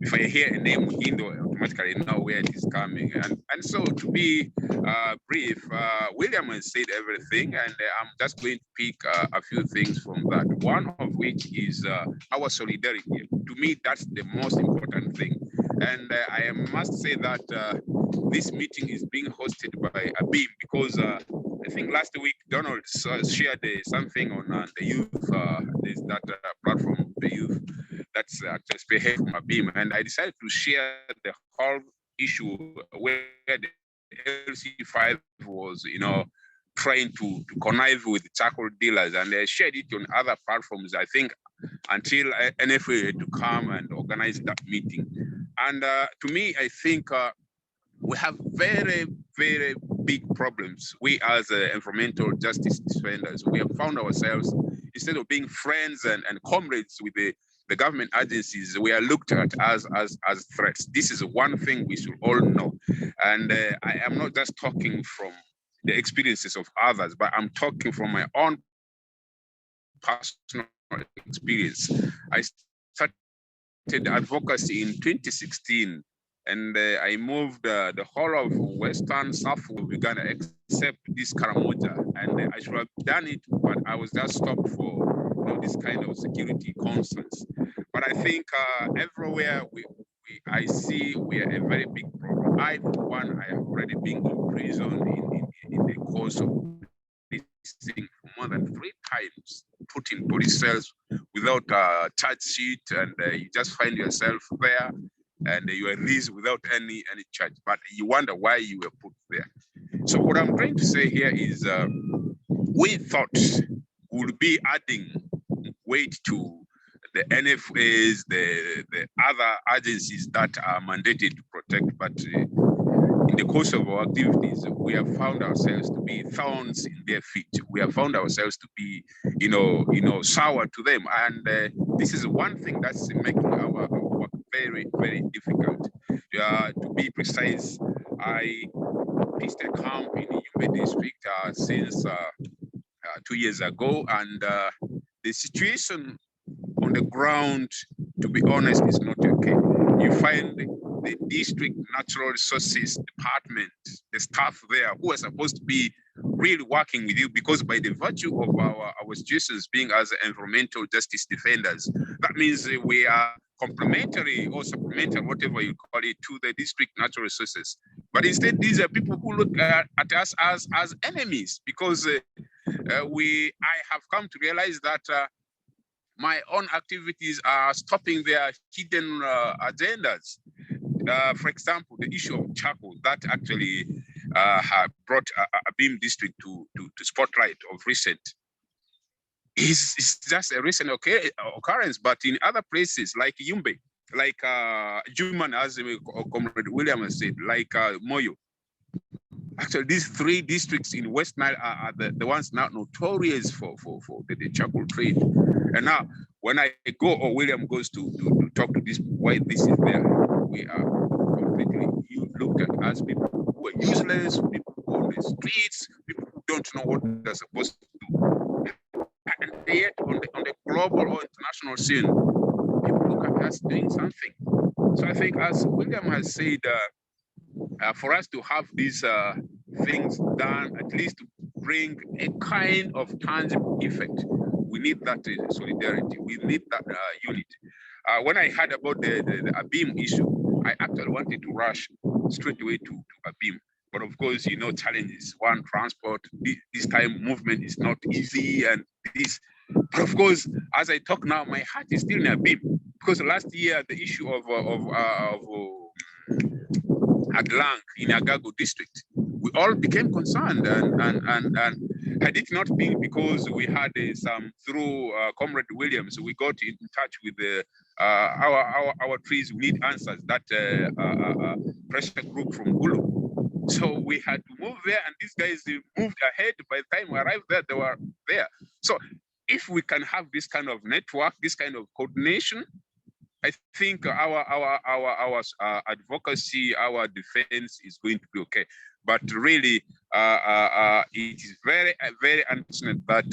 if I hear a name Muhindo, I automatically know where it is coming. And so, to be brief, William has said everything, and I'm just going to pick a few things from that. One of which is our solidarity. To me, that's the most important thing. And I must say that this meeting is being hosted by ABIM because I think last week Donald shared something on the youth. There's that platform, the youth, that's just spearhead from ABIM, and I decided to share the whole issue where the LC5 was, trying to connive with charcoal dealers, and they shared it on other platforms. I think until NFA had to come and organize that meeting. And to me, I think we have very, very big problems. We as environmental justice defenders, we have found ourselves, instead of being friends and comrades with the government agencies, we are looked at as threats. This is one thing we should all know. And I am not just talking from the experiences of others, but I'm talking from my own personal experience. I started advocacy in 2016, and I moved the whole of Western South of Uganda except this Karamaza, and I should have done it, but I was just stopped for this kind of security concerns. But I think everywhere I see we are a very big problem. I, for one, I have already been in prison in the course of this thing more than 3 times, put in police cells without a charge sheet, and you just find yourself there, and you are released without any charge. But you wonder why you were put there. So what I'm trying to say here is, we thought we would be adding weight to the NFAs, the other agencies that are mandated to protect, but in the course of our activities, we have found ourselves to be thorns in their feet. We have found ourselves to be, sour to them, and this is one thing that's making our work very, very difficult. To be precise, I pitched a camp in the Yumbe district since 2 years ago, and the situation on the ground, to be honest, is not okay. You find the district natural resources department, the staff there who are supposed to be really working with you, because by the virtue of our situations being as environmental justice defenders, that means we are complementary or supplementary, whatever you call it, to the district natural resources. But instead, these are people who look at us as enemies, because I have come to realize that my own activities are stopping their hidden agendas. For example, the issue of charcoal that actually have brought a Beam district to spotlight of recent. It's just a recent occurrence, but in other places like Yumbe, like Juman, as Comrade William has said, like Moyo. Actually, these 3 districts in West Nile are the ones now notorious for the charcoal trade. And now, when I go, or William goes to talk to this, why this is there, we are completely looked at as people who are useless, people who are on the streets, people who don't know what they're supposed to do. And yet, on the global or international scene, people look at us doing something. So I think, as William has said, for us to have these things done, at least to bring a kind of tangible effect, we need that solidarity, we need that unity. When I heard about the Abim issue, I actually wanted to rush straight away to Abim. But of course, challenges. One, transport, this time movement is not easy, and this. But of course, as I talk now, my heart is still in Abim, because last year, the issue of Aglang in Agago district, we all became concerned, and had it not been because we had some through Comrade Williams, we got in touch with our trees. We need answers. That pressure group from Gulu. So we had to move there, and these guys moved ahead. By the time we arrived there, they were there. So if we can have this kind of network, this kind of coordination, I think our advocacy, our defense is going to be okay. But really, it is very, very unfortunate that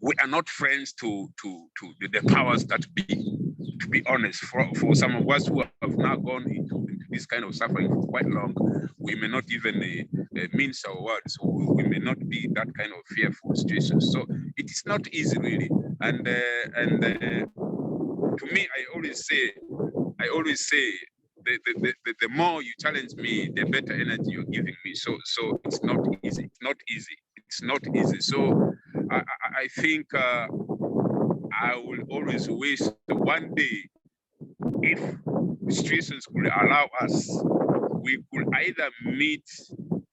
we are not friends to the powers that be. To be honest, for some of us who have now gone into this kind of suffering for quite long, we may not even mince our words. We may not be that kind of fearful situation. So it is not easy, really. And to me, I always say, the more you challenge me, the better energy you're giving me. So it's not easy. It's not easy. So I think I will always wish that one day, if situations could allow us, we could either meet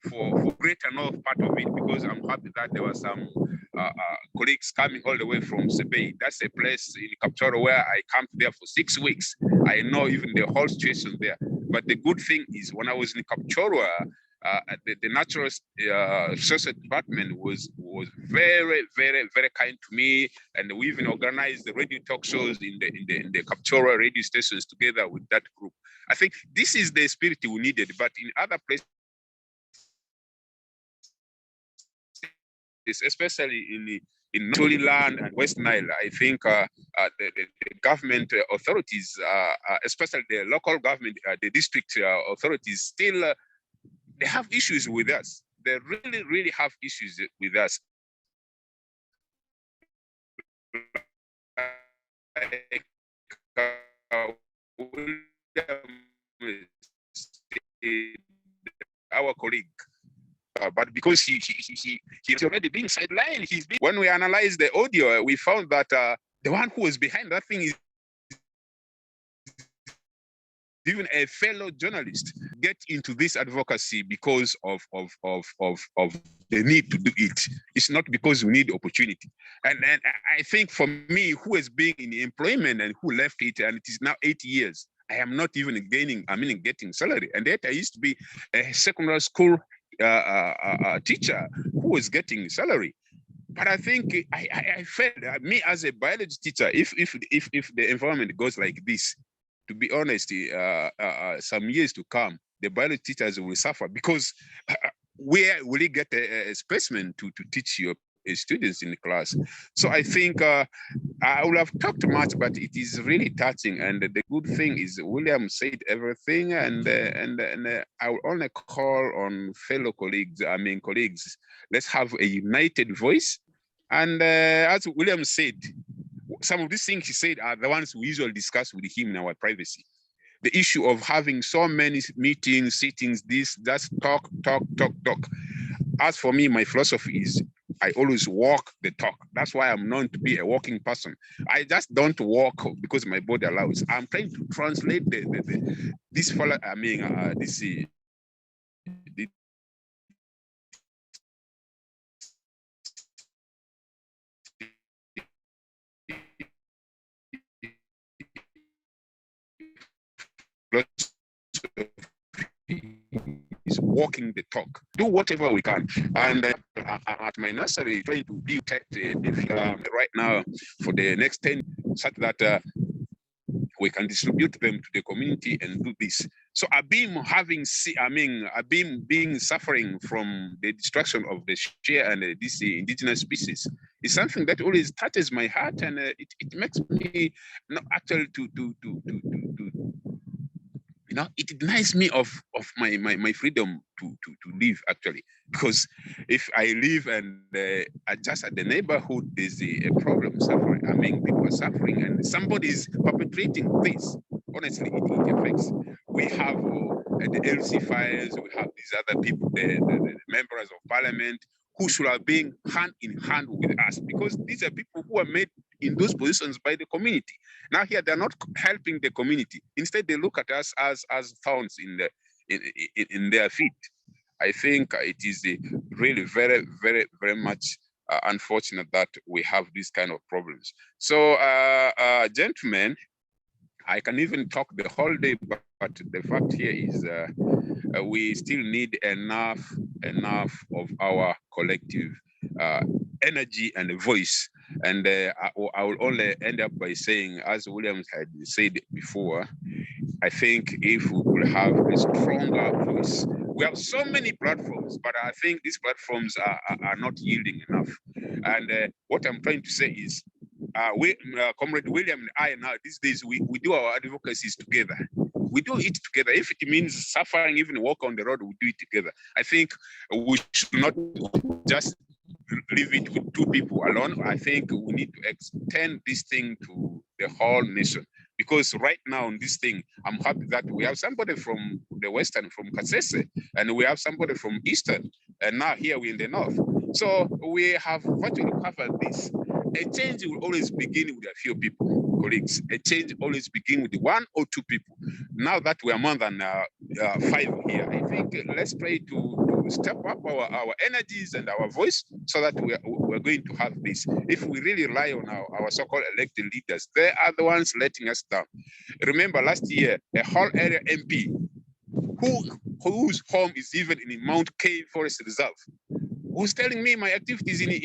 for Greater North part of it, because I'm happy that there were some colleagues coming all the way from Sebei. That's a place in Kapchoro where I camped there for 6 weeks. I know even the whole situation there. But the good thing is, when I was in Kapchoro, the natural resources department was very, very, very kind to me, and we even organized the radio talk shows in the Kapchoro radio stations together with that group. I think this is the spirit we needed, but in other places, especially in Somaliland and West Nile. I think the government authorities, especially the local government, the district authorities, still they have issues with us. They really, really have issues with us. Our colleague, but because he's already been sidelined, when we analyzed the audio, we found that the one who was behind that thing is even a fellow journalist. Get into this advocacy because of the need to do it. It's not because we need opportunity. And I think for me, who has been in employment and who left it, and it is now 8 years, I am not even getting salary. And yet I used to be a secondary school teacher who was getting salary. But I think I felt me as a biology teacher, if the environment goes like this, to be honest, some years to come, the biology teachers will suffer, because where will you get a specimen to teach your students in the class? So I think I would have talked much, but it is really touching. And the good thing is William said everything, and I will only call on fellow colleagues. Colleagues, let's have a united voice. And as William said, some of these things he said are the ones we usually discuss with him in our privacy. The issue of having so many meetings, sittings, just talk. As for me, my philosophy is I always walk the talk. That's why I'm known to be a walking person. I just don't walk because my body allows. I'm trying to translate this is walking the talk. Do whatever we can. And at my nursery, trying to be right now for the next 10, such that we can distribute them to the community and do this. So I've been suffering from the destruction of the share and this indigenous species. It's something that always touches my heart, and it makes me actually it denies me of my freedom to live, actually, because if I live and just at the neighborhood, there's a problem suffering. People are suffering, and somebody is perpetrating this. Honestly, it affects. We have the LC fires. We have these other people, the members of parliament, who should have been hand in hand with us, because these are people who are made in those positions by the community. Now here they're not helping the community. Instead, they look at us as thorns in their feet. I think it is really very, very, very much unfortunate that we have these kind of problems. So, gentlemen, I can even talk the whole day, but the fact here is we still need enough of our collective energy and voice. And I will only end up by saying, as Williams had said before, I think if we could have a stronger voice. We have so many platforms, but I think these platforms are not yielding enough. And what I'm trying to say is, Comrade William and I now, these days, we do our advocacies together. We do it together. If it means suffering, even walk on the road, we do it together. I think we should not just leave it with two people alone. I think we need to extend this thing to the whole nation. Because right now on this thing, I'm happy that we have somebody from the Western, from Kasese, and we have somebody from Eastern, and now here we're in the North. So we have virtually covered this. A change will always begin with a few people, colleagues. A change always begins with one or two people. Now that we are more than 5 here, I think let's try to step up our energies and our voice so that we're going to have this. If we really rely on our so-called elected leaders, they are the ones letting us down. Remember last year, a whole area MP whose home is even in Mount K Forest Reserve, who's telling me my activities in his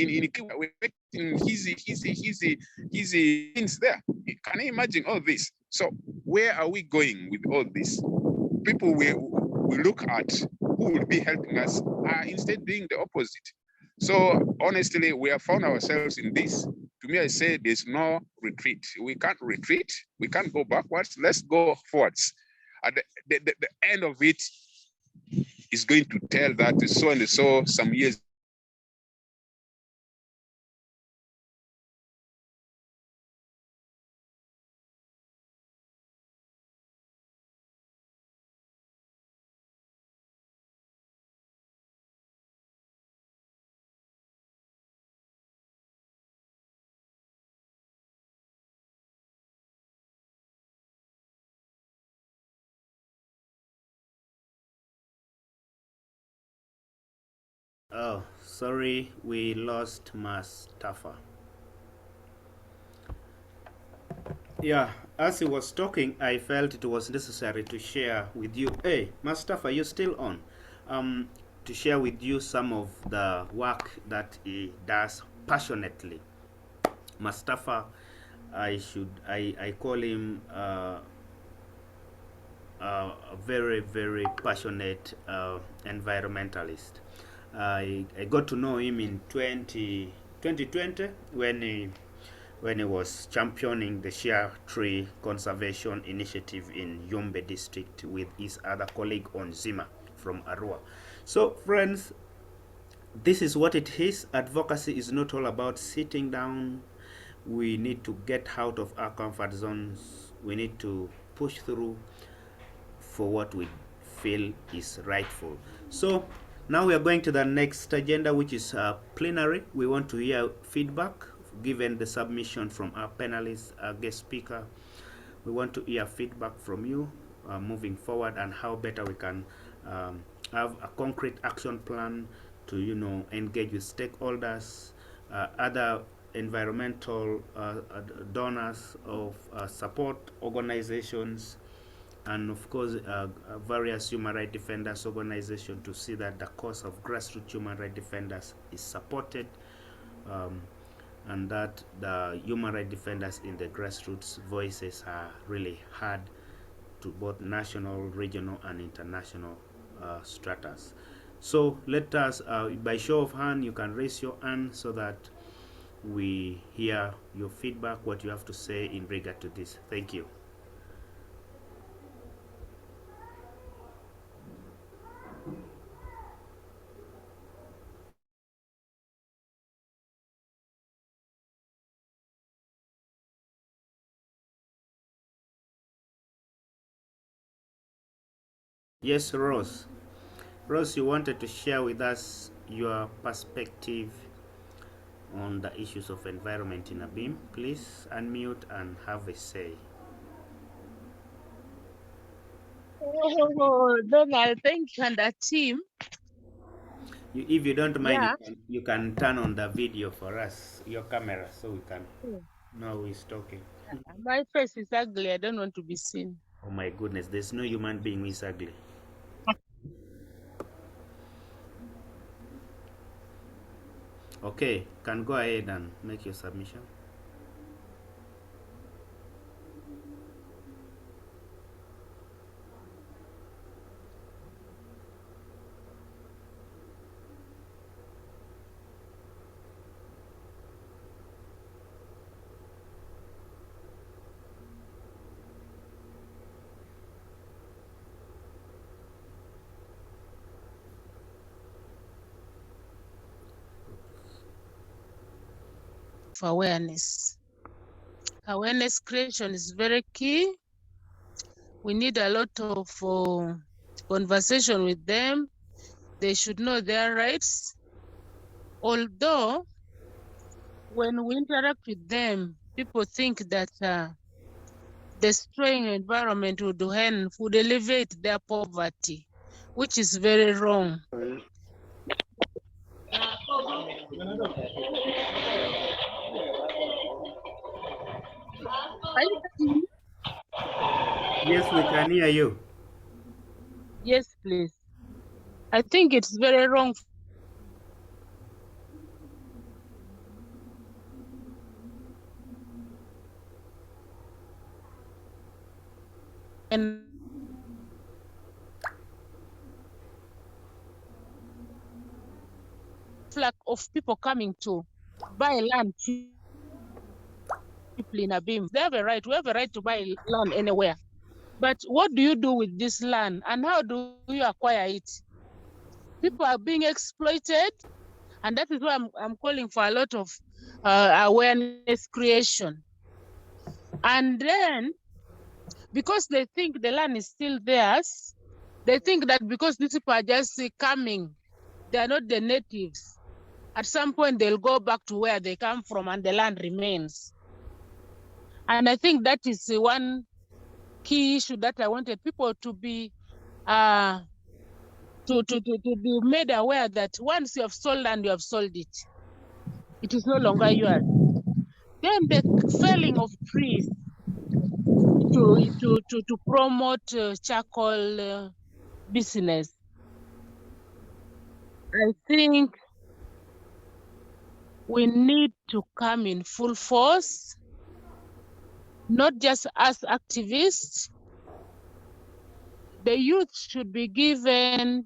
things there. Can you imagine all this? So where are we going with all this? People we look at who will be helping us are instead doing the opposite. So honestly, we have found ourselves in this. To me, I say there's no retreat. We can't retreat. We can't go backwards. Let's go forwards. At the end of it is going to tell that so and so some years. Oh, sorry, we lost Mustafa. Yeah, as he was talking, I felt it was necessary to share with you. Hey, Mustafa, you still on? To share with you some of the work that he does passionately. Mustafa, I call him a very, very passionate environmentalist. I got to know him in 2020 when he was championing the shea tree conservation initiative in Yombe district with his other colleague Onzima from Arua. So friends, this is what it is. Advocacy is not all about sitting down. We need to get out of our comfort zones. We need to push through for what we feel is rightful. So now we are going to the next agenda, which is plenary. We want to hear feedback given the submission from our panelists, our guest speaker. We want to hear feedback from you moving forward and how better we can have a concrete action plan to, engage with stakeholders, other environmental donors of support organizations, and of course various human rights defenders organizations to see that the cause of grassroots human rights defenders is supported, and that the human rights defenders in the grassroots voices are really heard to both national, regional, and international stratas. So let us, by show of hand, you can raise your hand so that we hear your feedback, what you have to say in regard to this. Thank you. Yes, Rose. Rose, you wanted to share with us your perspective on the issues of environment in Abim. Please unmute and have a say. Oh, Donald, thank you and the team. If you don't mind, Yeah. you can turn on the video for us, your camera, so we can know who is talking. My face is ugly. I don't want to be seen. Oh my goodness, there's no human being who is ugly. Okay, can go ahead and make your submission. For awareness. Awareness creation is very key. We need a lot of conversation with them. They should know their rights. Although, when we interact with them, people think that destroying environment would elevate their poverty, which is very wrong. Yes, we can hear you. Yes, please. I think it's very wrong. And influx of people coming to buy land cheaply in Abim. They have a right. We have a right to buy land anywhere. But what do you do with this land, and how do you acquire it? People are being exploited, and that is why I'm calling for a lot of awareness creation. And then, because they think the land is still theirs, they think that because these people are just coming, they are not the natives. At some point, they'll go back to where they come from and the land remains. And I think that is one key issue that I wanted people to be to be made aware that once you have sold land, you have sold it. It is no longer yours. Then the felling of trees to promote charcoal business. I think we need to come in full force, not just as activists. The youth should be given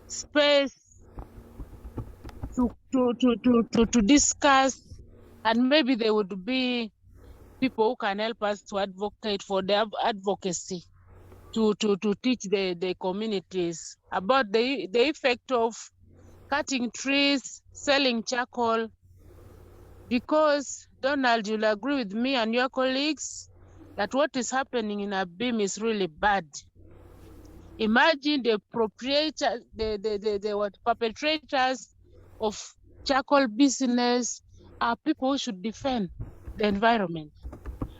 space to discuss, and maybe there would be people who can help us to advocate for their advocacy, to teach the communities about the effect of cutting trees, selling charcoal. Because Donald, you'll agree with me and your colleagues that what is happening in Abim is really bad. Imagine the perpetrators of charcoal business are people who should defend the environment,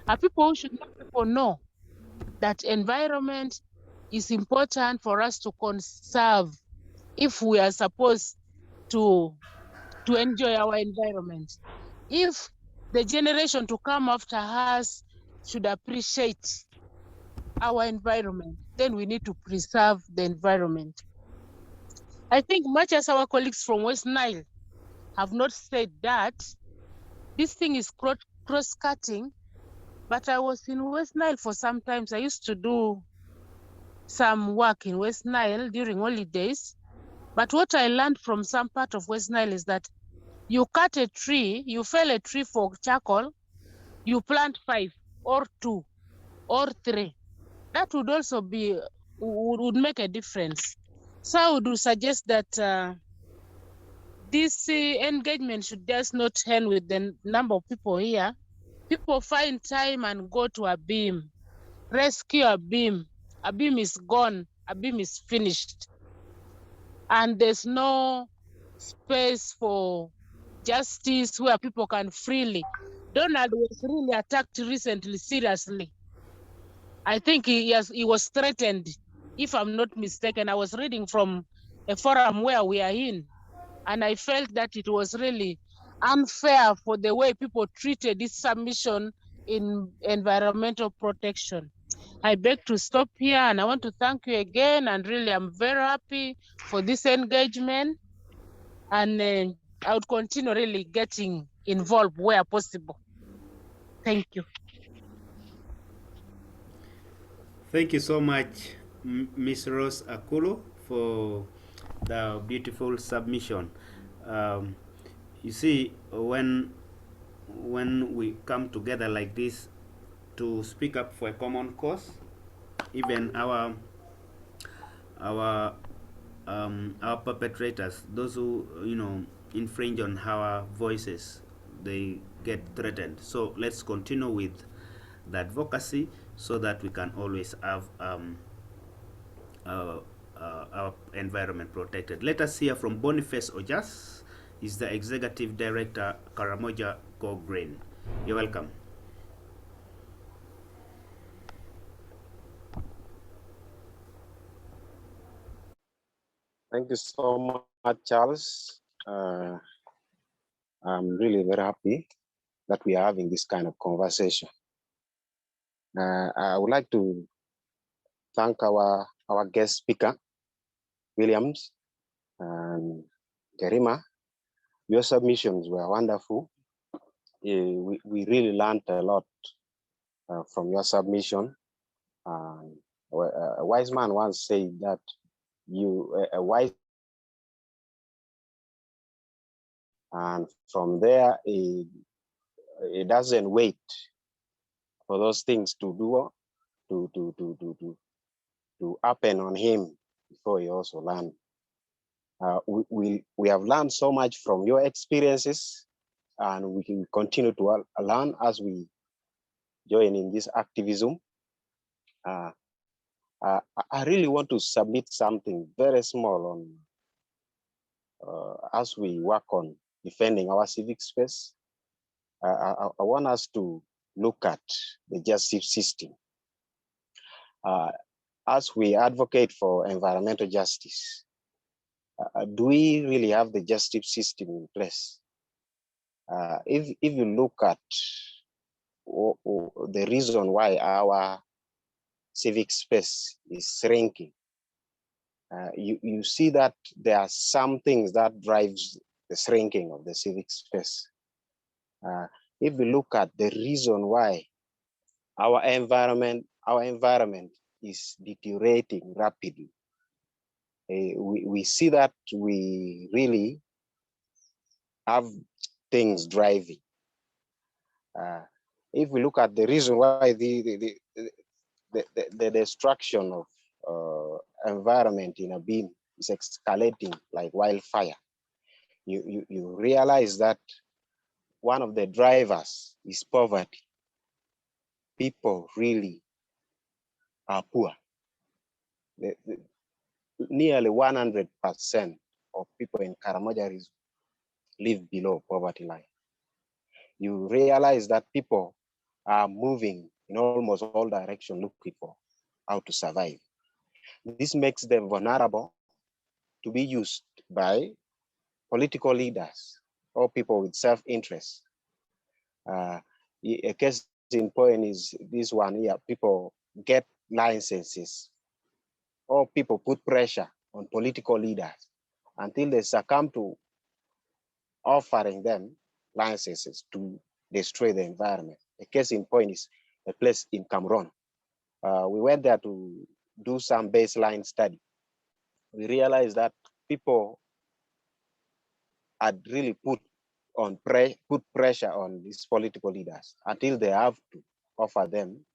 are people who should let people know that environment is important for us to conserve if we are supposed to enjoy our environment. If the generation to come after us should appreciate our environment, then we need to preserve the environment. I think much as our colleagues from West Nile have not said that, this thing is cross-cutting, but I was in West Nile for some time. I used to do some work in West Nile during holidays, but what I learned from some part of West Nile is that you cut a tree, you fell a tree for charcoal, you plant 5 or 2 or 3. That would also be, would make a difference. So I would suggest that this engagement should just not end with the number of people here. People find time and go to Abim, rescue Abim. Abim is gone, Abim is finished. And there's no space for justice where people can freely. Donald was really attacked recently, seriously. I think he was threatened, if I'm not mistaken. I was reading from a forum where we are in, and I felt that it was really unfair for the way people treated this submission in environmental protection. I beg to stop here, and I want to thank you again, and really I'm very happy for this engagement, and I would continue really getting involved where possible. Thank you. Thank you so much, Ms. Rosa Kulo, for the beautiful submission. You see, when we come together like this to speak up for a common cause, even our perpetrators, those who infringe on our voices, they get threatened. So let's continue with the advocacy so that we can always have our environment protected. Let us hear from Boniface Ojas. He's the Executive Director, Karamaza Go Green. You're welcome. Thank you so much, Charles. I'm really very happy that we are having this kind of conversation. I would like to thank our guest speaker, Williams and Garima. Your submissions were wonderful. We really learned a lot from your submission. A wise man once said that a wise And from there, it doesn't wait for those things to happen on him before he also learn. We have learned so much from your experiences, and we can continue to learn as we join in this activism. I really want to submit something very small on as we work on defending our civic space. I want us to look at the justice system. As we advocate for environmental justice, do we really have the justice system in place? If you look at the reason why our civic space is shrinking, you see that there are some things that drives the shrinking of the civic space. If we look at the reason why our environment is deteriorating rapidly, we see that we really have things driving. If we look at the reason why the destruction of environment in Abim is escalating like wildfire, you realize that one of the drivers is poverty. People really are poor. Nearly 100% of people in Karamaza live below poverty line. You realize that people are moving in almost all directions looking for how to survive. This makes them vulnerable to be used by political leaders or people with self-interest. A case in point is this one here. People get licenses, or people put pressure on political leaders until they succumb to offering them licenses to destroy the environment. A case in point is a place in Cameroon. We went there to do some baseline study. We realized that people had really put pressure on these political leaders until they have to offer them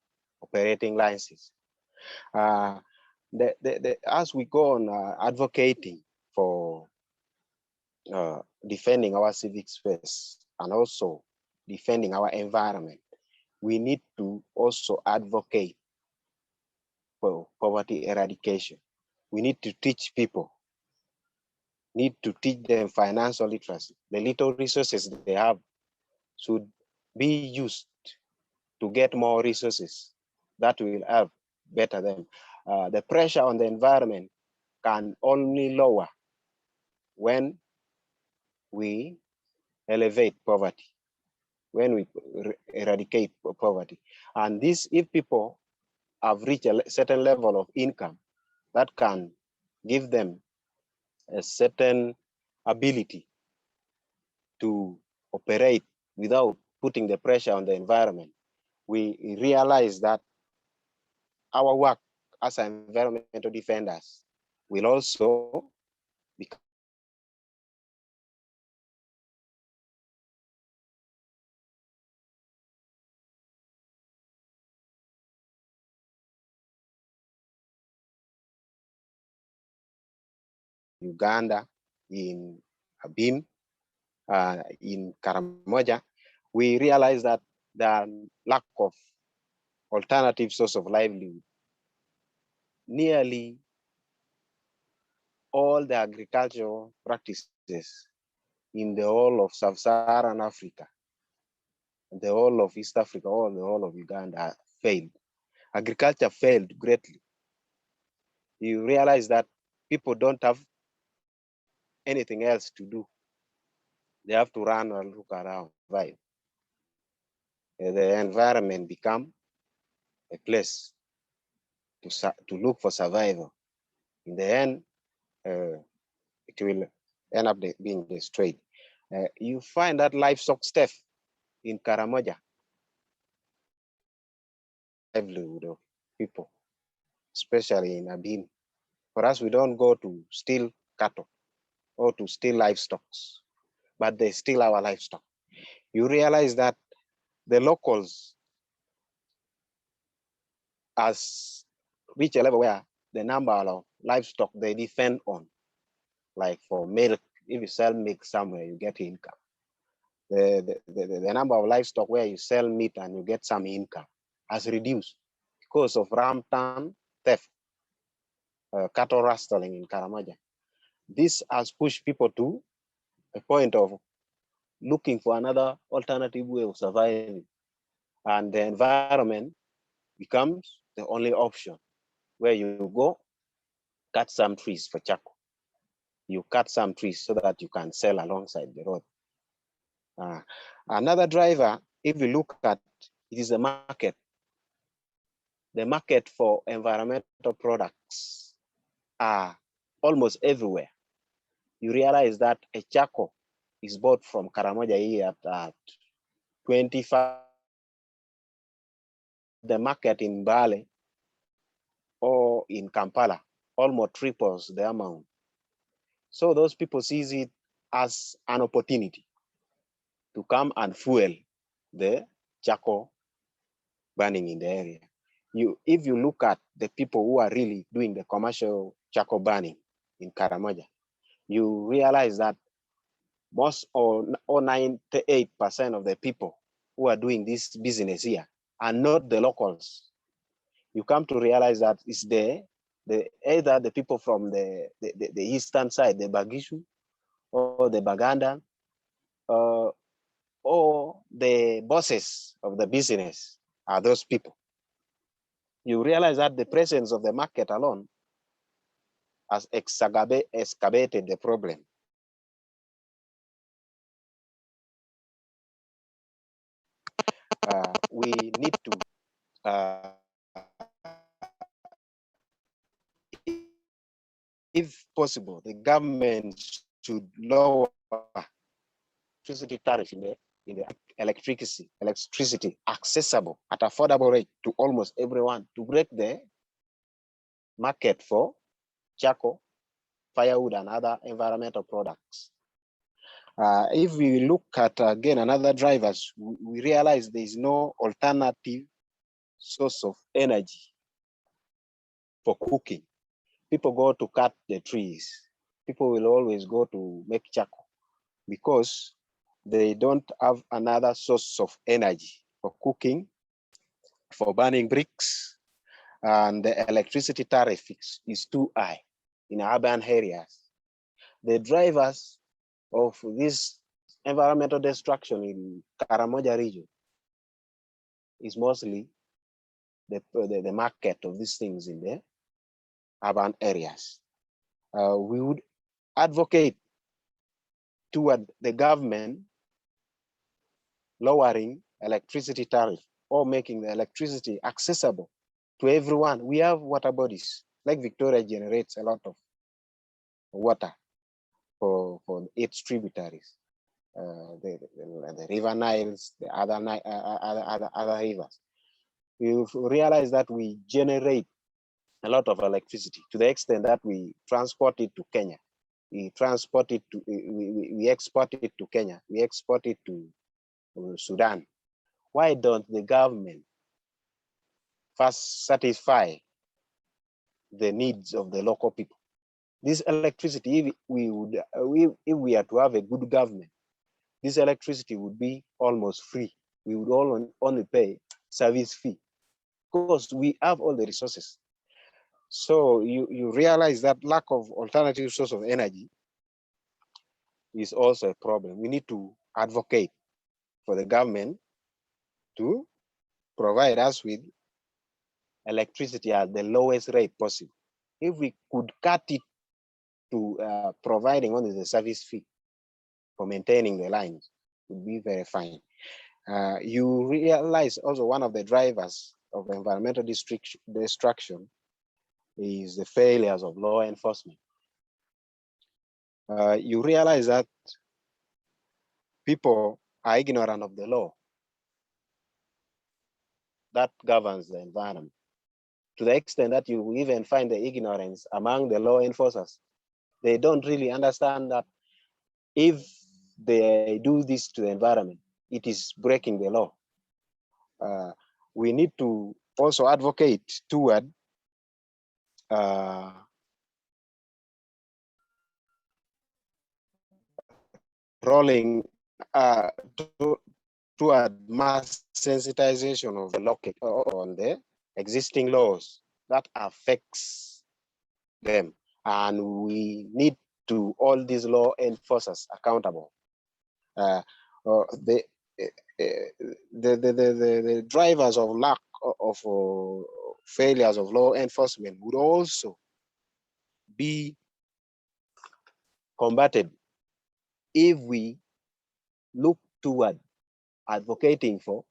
operating licenses. As we go on advocating for defending our civic space and also defending our environment, we need to also advocate for poverty eradication. We need to teach people, need to teach them financial literacy. The little resources they have should be used to get more resources that will help better them. The pressure on the environment can only lower when we elevate poverty, when we eradicate poverty. And this, if people have reached a certain level of income that can give them a certain ability to operate without putting the pressure on the environment, we realize that our work as environmental defenders will also become Uganda, in Abim, in Karamaza. We realize that the lack of alternative source of livelihood. Nearly all the agricultural practices in the whole of Sub-Saharan Africa, the whole of East Africa, or the whole of Uganda failed. Agriculture failed greatly. You realize that people don't have anything else to do. They have to run and look around, right? The environment become a place to look for survival. In the end, it will end up being destroyed. You find that livestock stuff in Karamaza, livelihood of people, especially in Abim. For us, we don't go to steal cattle or to steal livestock. but they steal our livestock. You realize that the locals has reached a level where the number of livestock they depend on, like for milk, if you sell milk somewhere, you get income. The number of livestock where you sell meat and you get some income has reduced because of rampant theft, cattle rustling in Karamaza. This has pushed people to a point of looking for another alternative way of surviving. And the environment becomes the only option, where you go cut some trees for charcoal. You cut some trees so that you can sell alongside the road. Another driver, if you look at, it is the market. The market for environmental products are almost everywhere. You realize that a charcoal is bought from Karamaza here at 25. The market in Bale or in Kampala almost triples the amount. So those people sees it as an opportunity to come and fuel the charcoal burning in the area. If you look at the people who are really doing the commercial charcoal burning in Karamaza, you realize that most or 98% of the people who are doing this business here are not the locals. You come to realize that it's either the people from the eastern side, the Bagishu, or the Baganda, or the bosses of the business are those people. You realize that the presence of the market alone has excavated the problem. We need to, if possible, the government should lower electricity tariff in the electricity accessible at affordable rate to almost everyone, to break the market for charcoal, firewood, and other environmental products. If we look at, again, another drivers, we realize there is no alternative source of energy for cooking. People go to cut the trees. People will always go to make charcoal because they don't have another source of energy for cooking, for burning bricks, and the electricity tariff is too high in urban areas. The drivers of this environmental destruction in Karamaza region is mostly the market of these things in the urban areas. We would advocate toward the government lowering electricity tariff or making the electricity accessible to everyone. We have water bodies, like Victoria generates a lot of water for its tributaries, the River Niles, the other rivers. We've realized that we generate a lot of electricity to the extent that we transport it to Kenya. We transport it to, we export it to Kenya. We export it to Sudan. Why don't the government first satisfy the needs of the local people? This electricity, if we are to have a good government, this electricity would be almost free. We would only pay service fee because we have all the resources. So you realize that lack of alternative source of energy is also a problem. We need to advocate for the government to provide us with electricity at the lowest rate possible. If we could cut it to providing only the service fee for maintaining the lines, would be very fine. You realize also one of the drivers of environmental destruction is the failures of law enforcement. You realize that people are ignorant of the law that governs the environment, to the extent that you even find the ignorance among the law enforcers. They don't really understand that if they do this to the environment, it is breaking the law. We need to also advocate toward rolling toward mass sensitization of the law on the existing laws that affects them, and we need to hold these law enforcers accountable. The drivers of lack of failures of law enforcement would also be combated if we look toward advocating for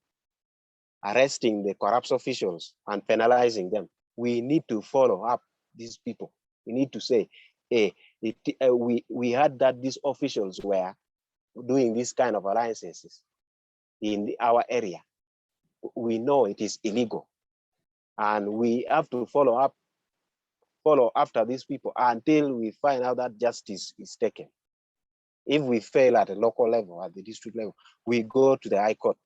arresting the corrupt officials and penalizing them. We need to follow up these people. We need to say, hey, we heard that these officials were doing this kind of alliances in our area. We know it is illegal, and we have to follow after these people until we find out that justice is taken. If we fail at the local level, at the district level, we go to the High Court.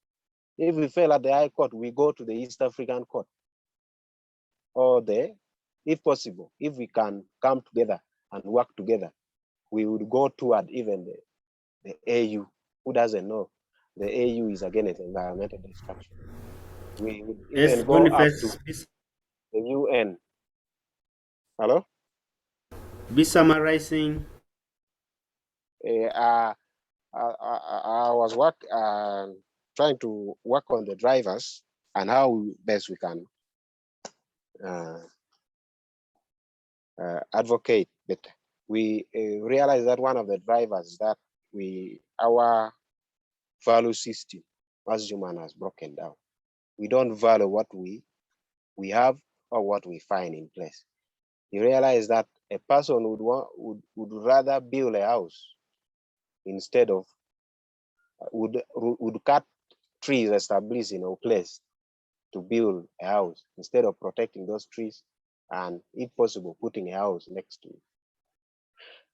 If we fail at the High Court, we go to the East African Court. Or if possible, if we can come together and work together, we would go toward even the AU. Who doesn't know? The AU is against environmental destruction. We would even go up to the UN. Hello? Be summarizing. I was trying to work on the drivers and how best we can advocate better. We realize that one of the drivers is that our value system as human has broken down. We don't value what we have or what we find in place. You realize that a person would rather build a house instead of would cut trees established in a place to build a house instead of protecting those trees and, if possible, putting a house next to it.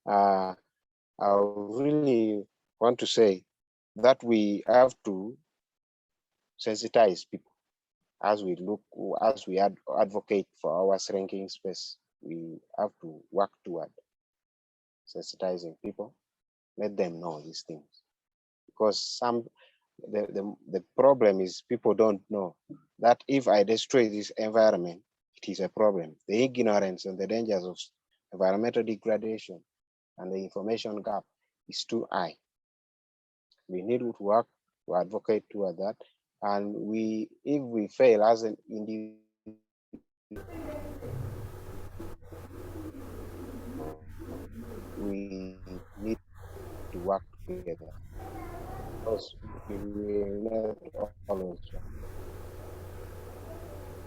I really want to say that we have to sensitize people as we advocate for our shrinking space. We have to work toward sensitizing people, let them know these things, because the problem is people don't know that if I destroy this environment, it is a problem. The ignorance and the dangers of environmental degradation and the information gap is too high. We need to work to advocate toward that, and if we fail as an individual, we need to work together, because we will not always.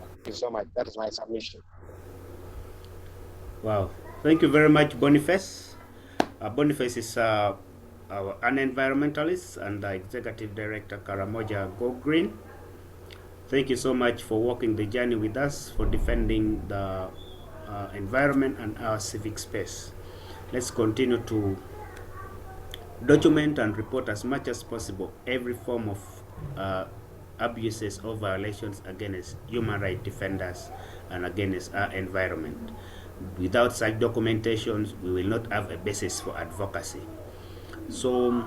Thank you so much. That is my submission. Wow, thank you very much, Boniface. Boniface is an environmentalist and the executive director, Karamaza Go Green. Thank you so much for walking the journey with us, for defending the environment and our civic space. Let's continue to document and report as much as possible every form of abuses or violations against human rights defenders and against our environment. Without such documentations, we will not have a basis for advocacy. So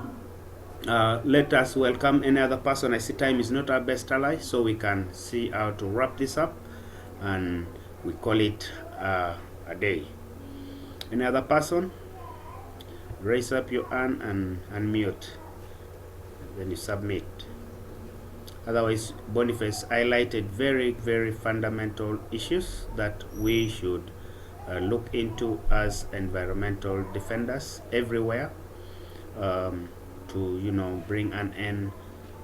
let us welcome any other person. I see time is not our best ally, so we can see how to wrap this up, and we call it a day. Any other person? Raise up your hand and unmute. Then you submit. Otherwise, Boniface highlighted very, very fundamental issues that we should look into as environmental defenders everywhere, to bring an end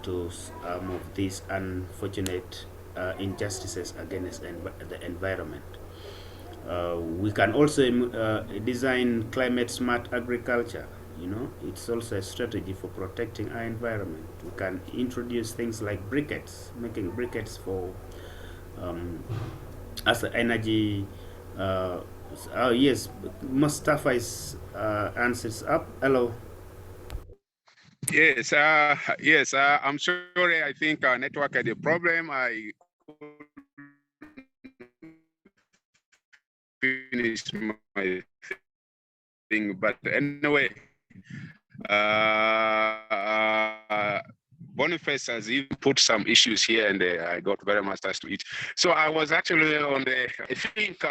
to some of these unfortunate injustices against the environment. We can also design climate smart agriculture. It's also a strategy for protecting our environment. We can introduce things like briquettes, making briquettes for as energy. Yes, Mustafa is answers up. Hello. Yes, yes. I'm sorry. I think our network had a problem. I finished my thing, but anyway, Boniface has even put some issues here, and I got very much attached to it. So I was actually on the. I think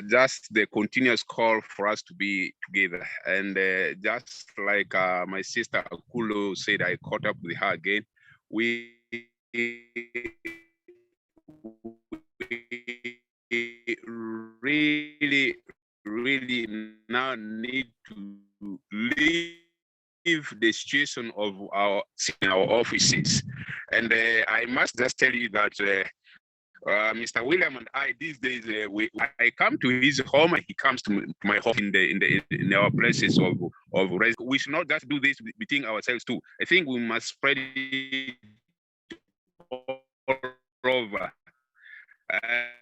just the continuous call for us to be together. And just like my sister Kulo said, I caught up with her again. We really now need to leave the situation of our offices. And I must just tell you that Mr. William and I these days I come to his home and he comes to my home in our places of residence. We should not just do this between ourselves too. I think we must spread it all over.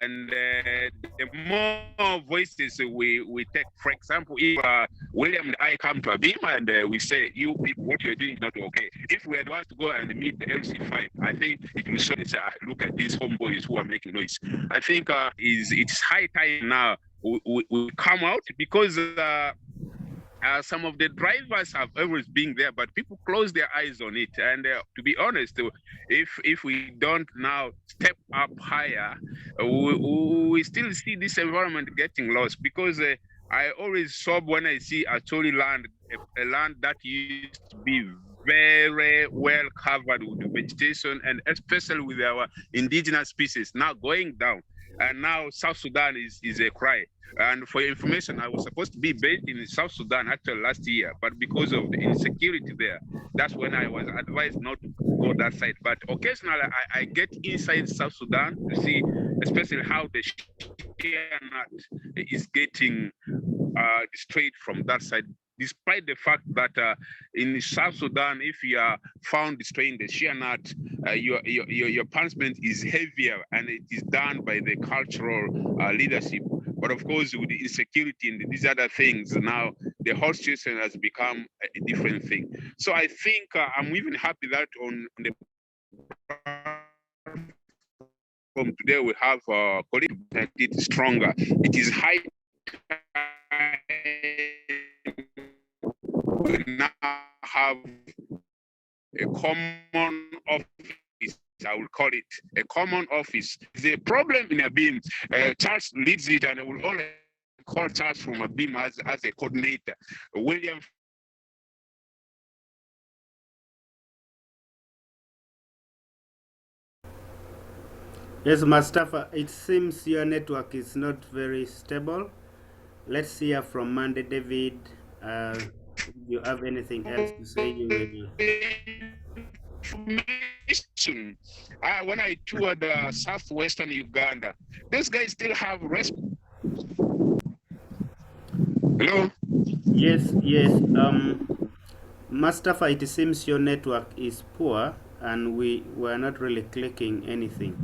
And the more voices we take, for example, if William and I come to a beam and we say, you people, what you're doing is not okay. If we had to go and meet the LC5, I think it will show us, look at these homeboys who are making noise. I think it's high time now we come out, because some of the drivers have always been there, but people close their eyes on it. And to be honest, if we don't now step up higher, we still see this environment getting lost. Because I always sob when I see Acholi land, a land that used to be very well covered with vegetation, and especially with our indigenous species, now going down. And now South Sudan is a cry. And for your information, I was supposed to be based in South Sudan actually last year, but because of the insecurity there, that's when I was advised not to go that side. But occasionally I get inside South Sudan to see, especially how the share nut is getting destroyed from that side. Despite the fact that in South Sudan, if you are found destroying the shea nut, your punishment is heavier, and it is done by the cultural leadership. But of course, with the insecurity and these other things, now the whole situation has become a different thing. So I think I'm even happy that on the from today we have colleagues that it stronger. It is high time we now have a common office. I will call it a common office. The problem in Abim, Charles leads it, and I will only call Charles from Abim as a coordinator. William. Yes, Mustafa, it seems your network is not very stable. Let's hear from Monday David. If you have anything else to say, you will. When I toured southwestern Uganda, these guys still have Hello? Yes. Mustafa, it seems your network is poor and we were not really clicking anything.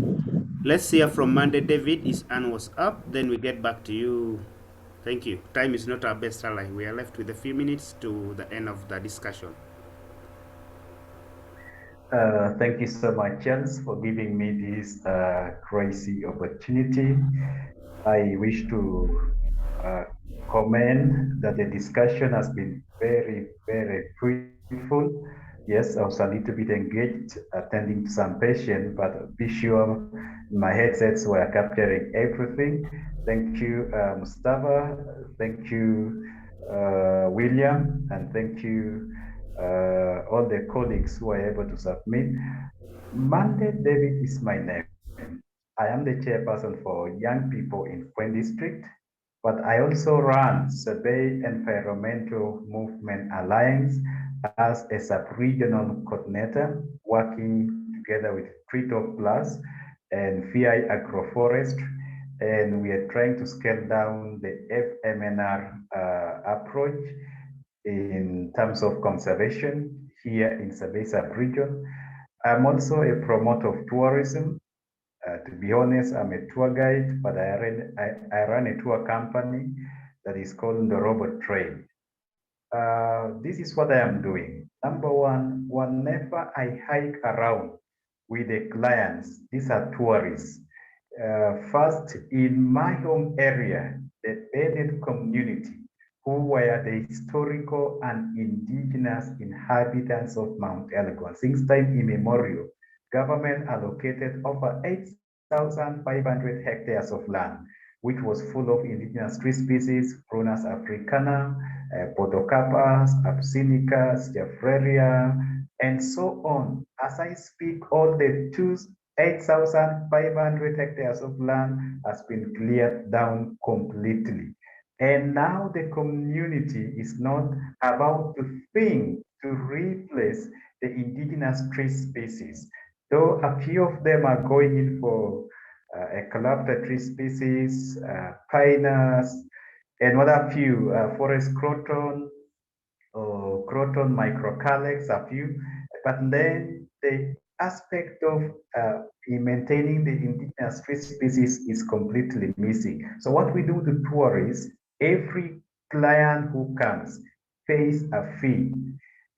Let's hear from Monday David. His hand was up, then we get back to you. Thank you. Time is not our best ally. We are left with a few minutes to the end of the discussion. Thank you so much, Jens, for giving me this crazy opportunity. I wish to comment that the discussion has been very, very fruitful. Yes, I was a little bit engaged attending to some patients, but be sure my headsets were capturing everything. Thank you, Mustafa. Thank you, William, and thank you, all the colleagues who are able to submit. Monday David is my name. I am the chairperson for young people in Kwen District, but I also run Survey Environmental Movement Alliance as a sub-regional coordinator, working together with Treetop Plus and VI Agroforest. And we are trying to scale down the FMNR approach in terms of conservation here in Sabay sub-region. I'm also a promoter of tourism. To be honest, I'm a tour guide, but I run a tour company that is called the Robot Train. this is what I am doing. Number one, whenever I hike around with the clients, these are tourists. First, in my home area, the Bennett community, who were the historical and indigenous inhabitants of Mount Elgon. Since time immemorial, government allocated over 8,500 hectares of land, which was full of indigenous tree species, Prunus africana, Podocarpus, Abyssinicus, Jeffreria, and so on. As I speak, all the 8,500 hectares of land has been cleared down completely. And now the community is not about to think to replace the indigenous tree species, though a few of them are going in for eucalyptus tree species, pinus, and what a few, forest croton, or croton microcalyx, a few. But then the aspect of maintaining the indigenous tree species is completely missing. So what we do to tourists, every client who comes pays a fee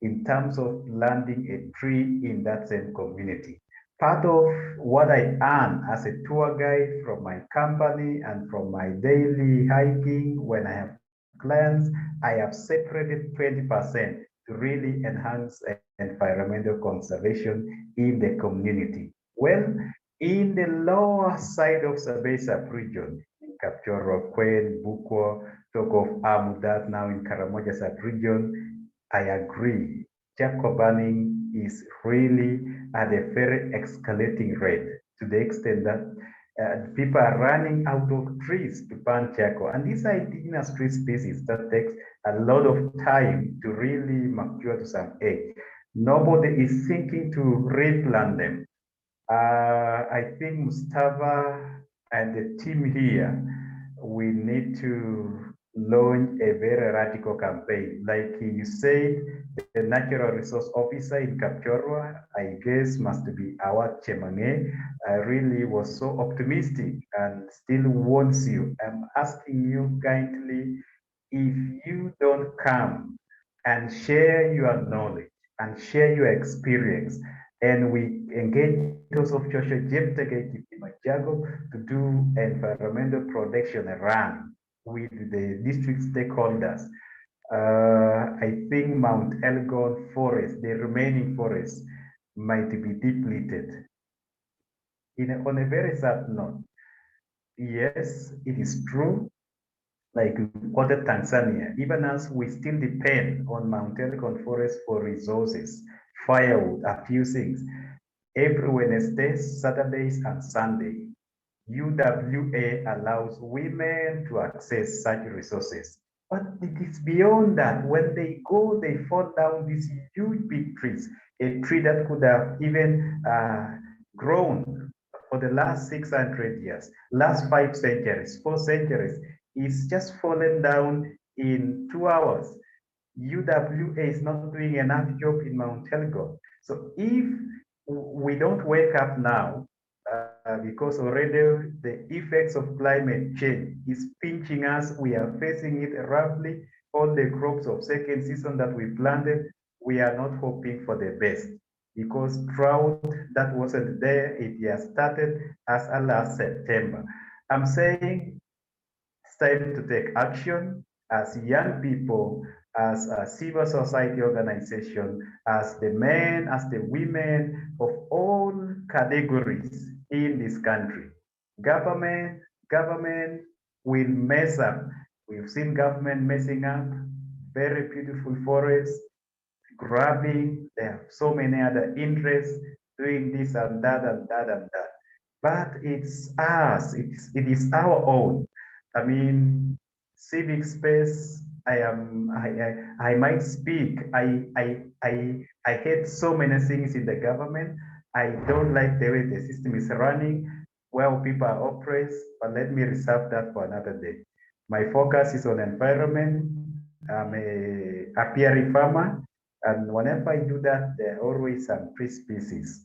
in terms of landing a tree in that same community. Part of what I earn as a tour guide from my company and from my daily hiking when I have clients, I have separated 20% to really enhance environmental conservation in the community. Well, in the lower side of Sabesa region, in Kapchoro, Kwen, Bukwo, talk of Amudat now in Karamaza sub-region, I agree. Charcoal burning is really at a very escalating rate to the extent that people are running out of trees to burn charcoal. And these are indigenous tree species that takes a lot of time to really mature to some age. Nobody is thinking to replant them. I think Mustafa and the team here, we need to launch a very radical campaign. Like you said, the natural resource officer in Kapchorwa, I guess must be our chairman. I really was so optimistic and still wants you. I'm asking you kindly, if you don't come and share your knowledge and share your experience, and we engage those of Joshua Majago to do environmental protection run with the district stakeholders. I think Mount Elgon forest, the remaining forest, might be depleted. On a very sad note, yes, it is true, like quoted Tanzania, even as we still depend on Mount Elgon forest for resources, firewood, a few things. Every Wednesday, Saturdays, and Sunday, UWA allows women to access such resources. But it is beyond that. When they go, they fall down these huge big trees. A tree that could have even grown for the last 600 years, last 5 centuries, 4 centuries, is just fallen down in 2 hours. UWA is not doing enough job in Mount Elgon. So if we don't wake up now, because already the effects of climate change is pinching us, we are facing it roughly. All the crops of second season that we planted, we are not hoping for the best, because drought that wasn't there, it has started as early as September. I'm saying it's time to take action as young people, as a civil society organization, as the men, as the women of all categories in this country. Government will mess up. We've seen government messing up very beautiful forests, grabbing. There are so many other interests doing this and that and that and that. But it's us. It is our own. I mean, civic space. I might speak. I hate so many things in the government. I don't like the way the system is running, where people are oppressed, but let me reserve that for another day. My focus is on environment. I'm a apiary farmer, and whenever I do that, there are always some tree species.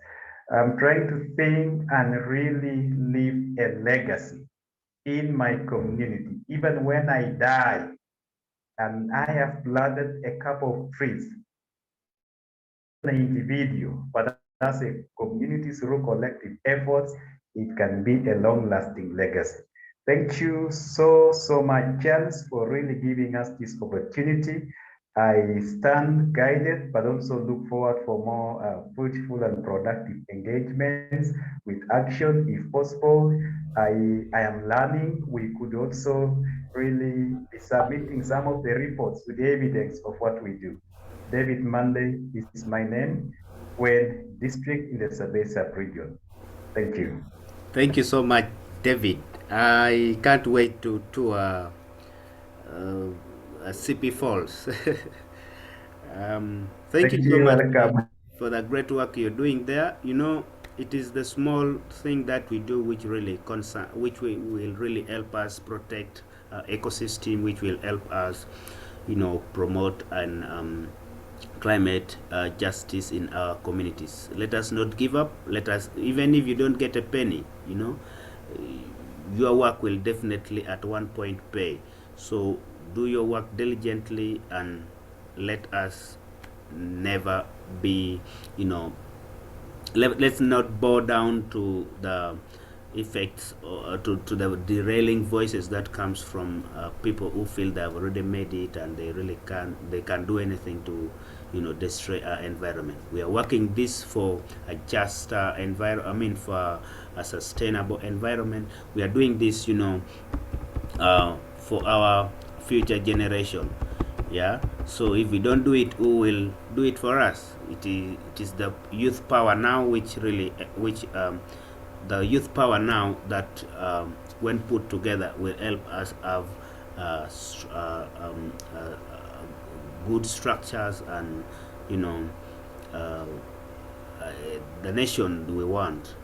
I'm trying to think and really leave a legacy in my community. Even when I die, and I have planted a couple of trees. An individual, but as a community through collective efforts, it can be a long-lasting legacy. Thank you so much, Charles, for really giving us this opportunity. I stand guided, but also look forward for more fruitful and productive engagements with action, if possible. I am learning. We could also really be submitting some of the reports with the evidence of what we do. David Monday is my name, Gwen District in the Sabesa region. Thank you. Thank you so much, David. I can't wait to tour CP Falls. Thank you so much for the great work you're doing there. You know, it is the small thing that we do which really will really help us protect ecosystem, which will help us, you know, promote and climate justice in our communities. Let us not give up. Let us, even if you don't get a penny, you know, your work will definitely at one point pay. So do your work diligently and let us never be, you know, let's not bow down to the effects or to the derailing voices that comes from people who feel they have already made it and they can't do anything to, you know, destroy our environment. We are working this for a just environment, for a sustainable environment. We are doing this, you know, for our future generation. Yeah, so if we don't do it, who will do it for us? It is the youth power now the youth power now that when put together will help us have good structures and, you know, the nation we want.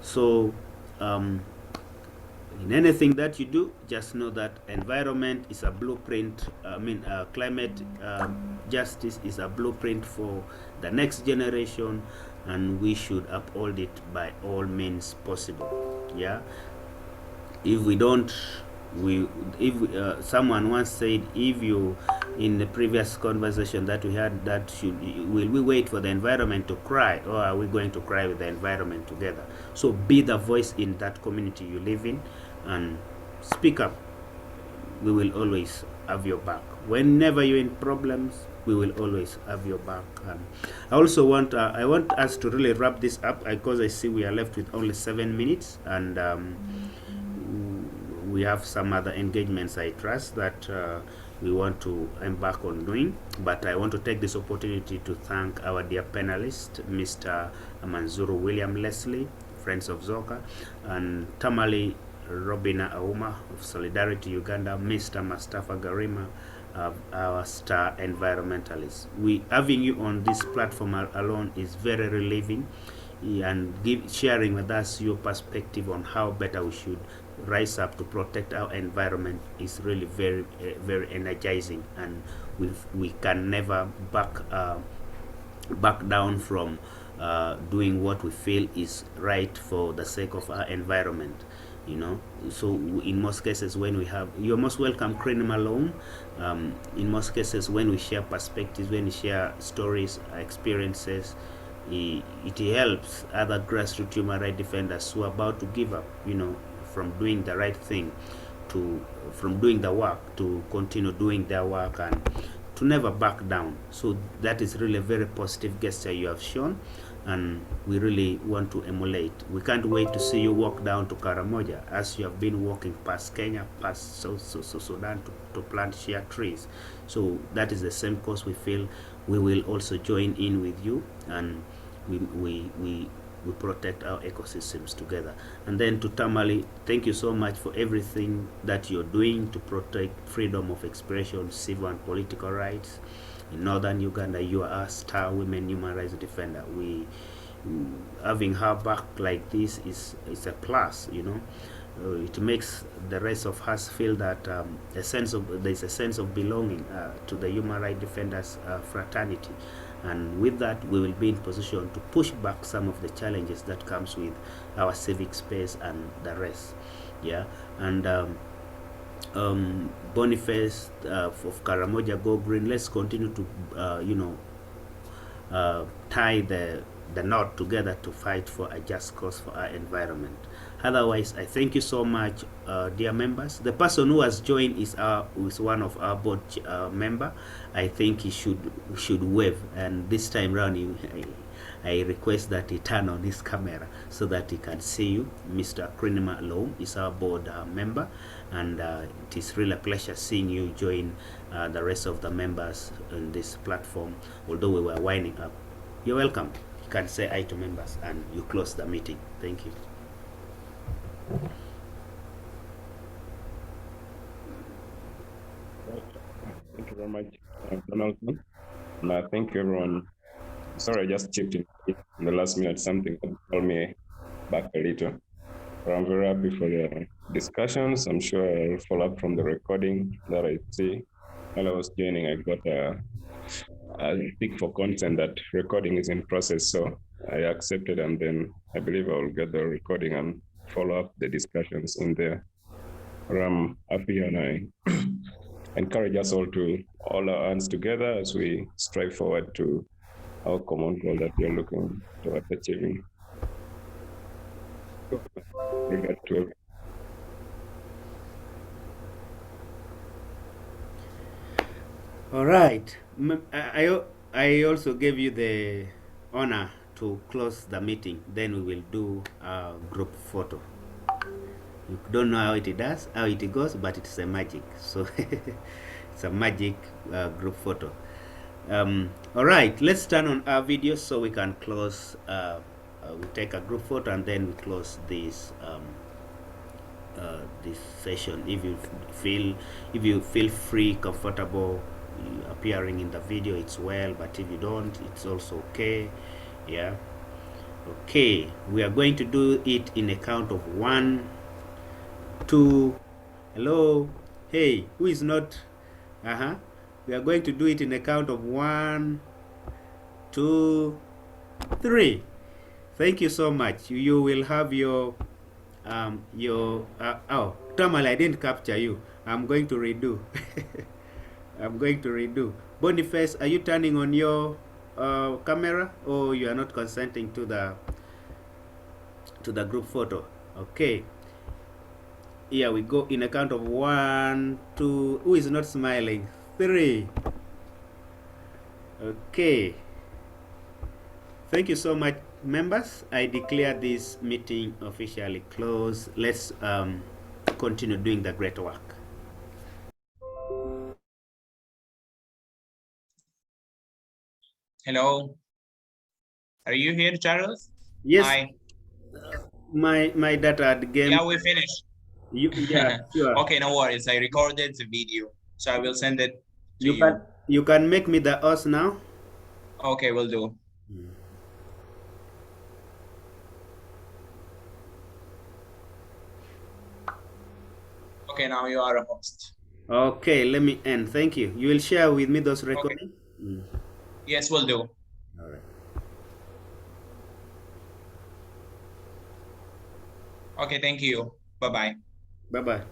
So in anything that you do, just know that environment is a blueprint. Climate justice is a blueprint for the next generation, and we should uphold it by all means possible. Yeah. If we don't, someone once said, if you, in the previous conversation that we had, will we wait for the environment to cry, or are we going to cry with the environment together? So be the voice in that community you live in and speak up. We will always have your back. Whenever you're in problems, we will always have your back. I also want I want us to really wrap this up, because I see we are left with only 7 minutes, and we have some other engagements, I trust, that we want to embark on doing. But I want to take this opportunity to thank our dear panelist, Mr. Manzuru William Leslie, Friends of Zoka, and Tamale Robina Auma of Solidarity Uganda, Mr. Mustafa Garima, our star environmentalist. Having you on this platform alone is very relieving, and sharing with us your perspective on how better we should rise up to protect our environment is really very very energizing, and we can never back down from doing what we feel is right for the sake of our environment. You know, so in most cases, when we have, you're most welcome, Cream alone. In most cases, when we share perspectives, when we share stories, experiences, it helps other grassroots human rights defenders who are about to give up, you know, from doing the right thing, from doing the work, to continue doing their work and to never back down. So that is really a very positive gesture you have shown, and we really want to emulate. We can't wait to see you walk down to Karamaza, as you have been walking past Kenya, past Sudan, to plant shea trees. So that is the same cause we feel we will also join in with you, and we protect our ecosystems together. And then to Tamale, thank you so much for everything that you're doing to protect freedom of expression, civil and political rights. In northern Uganda, you are a star women human rights defender. Having her back like this is a plus, you know. It makes the rest of us feel that there's a sense of belonging to the human rights defenders fraternity, and with that we will be in position to push back some of the challenges that comes with our civic space and the rest. Yeah, and Boniface of Karamoja Go Green. Let's continue to, tie the knot together to fight for a just cause for our environment. Otherwise, I thank you so much, dear members. The person who has joined is one of our board member. I think he should wave, and this time round, I request that he turn on his camera so that he can see you. Mr. Krinima Loam is our board member, and it is really a pleasure seeing you join the rest of the members on this platform, although we were winding up. You're welcome. You can say hi to members, and you close the meeting. Thank you. Thank you very much, Donaldson. Thank you, everyone. Sorry, I just chipped in the last minute. Something that called me back a little. But I'm very happy for the discussions. I'm sure I'll follow up from the recording that I see. While I was joining, I got a pick for content that recording is in process. So I accepted, and then I believe I will get the recording and follow up the discussions in there. I'm happy, and I encourage us all to all our hands together as we strive forward to our common goal that we are looking toward achieving. All right. I also gave you the honor to close the meeting. Then we will do a group photo. You don't know how it goes, but it's a magic. So it's a magic group photo. All right, let's turn on our video so we can close. We take a group photo and then we close this this session. If you feel free, comfortable appearing in the video, it's well. But if you don't, it's also okay. Yeah. Okay, we are going to do it in a count of 1, 2. Hello. Hey, who is not? We are going to do it in a count of 1, 2, 3. Thank you so much. You will have your oh, Tamal, I didn't capture you. I'm going to redo. I'm going to redo. Boniface, are you turning on your camera, or you are not consenting to the group photo? Okay. Here we go in a count of 1, 2. Who is not smiling? 3. Okay. Thank you so much, members. I declare this meeting officially closed. Let's continue doing the great work. Hello. Are you here, Charles? Yes. Hi. My data at the game. Yeah, we finished. Yeah, sure. Okay, no worries. I recorded the video, so I will send it to you. You can make me the host now. Okay, will do. Okay, now you are a host. Okay, let me end. Thank you. You will share with me those recordings? Okay. Yes, will do. All right. Okay, thank you. Bye-bye. Bye-bye.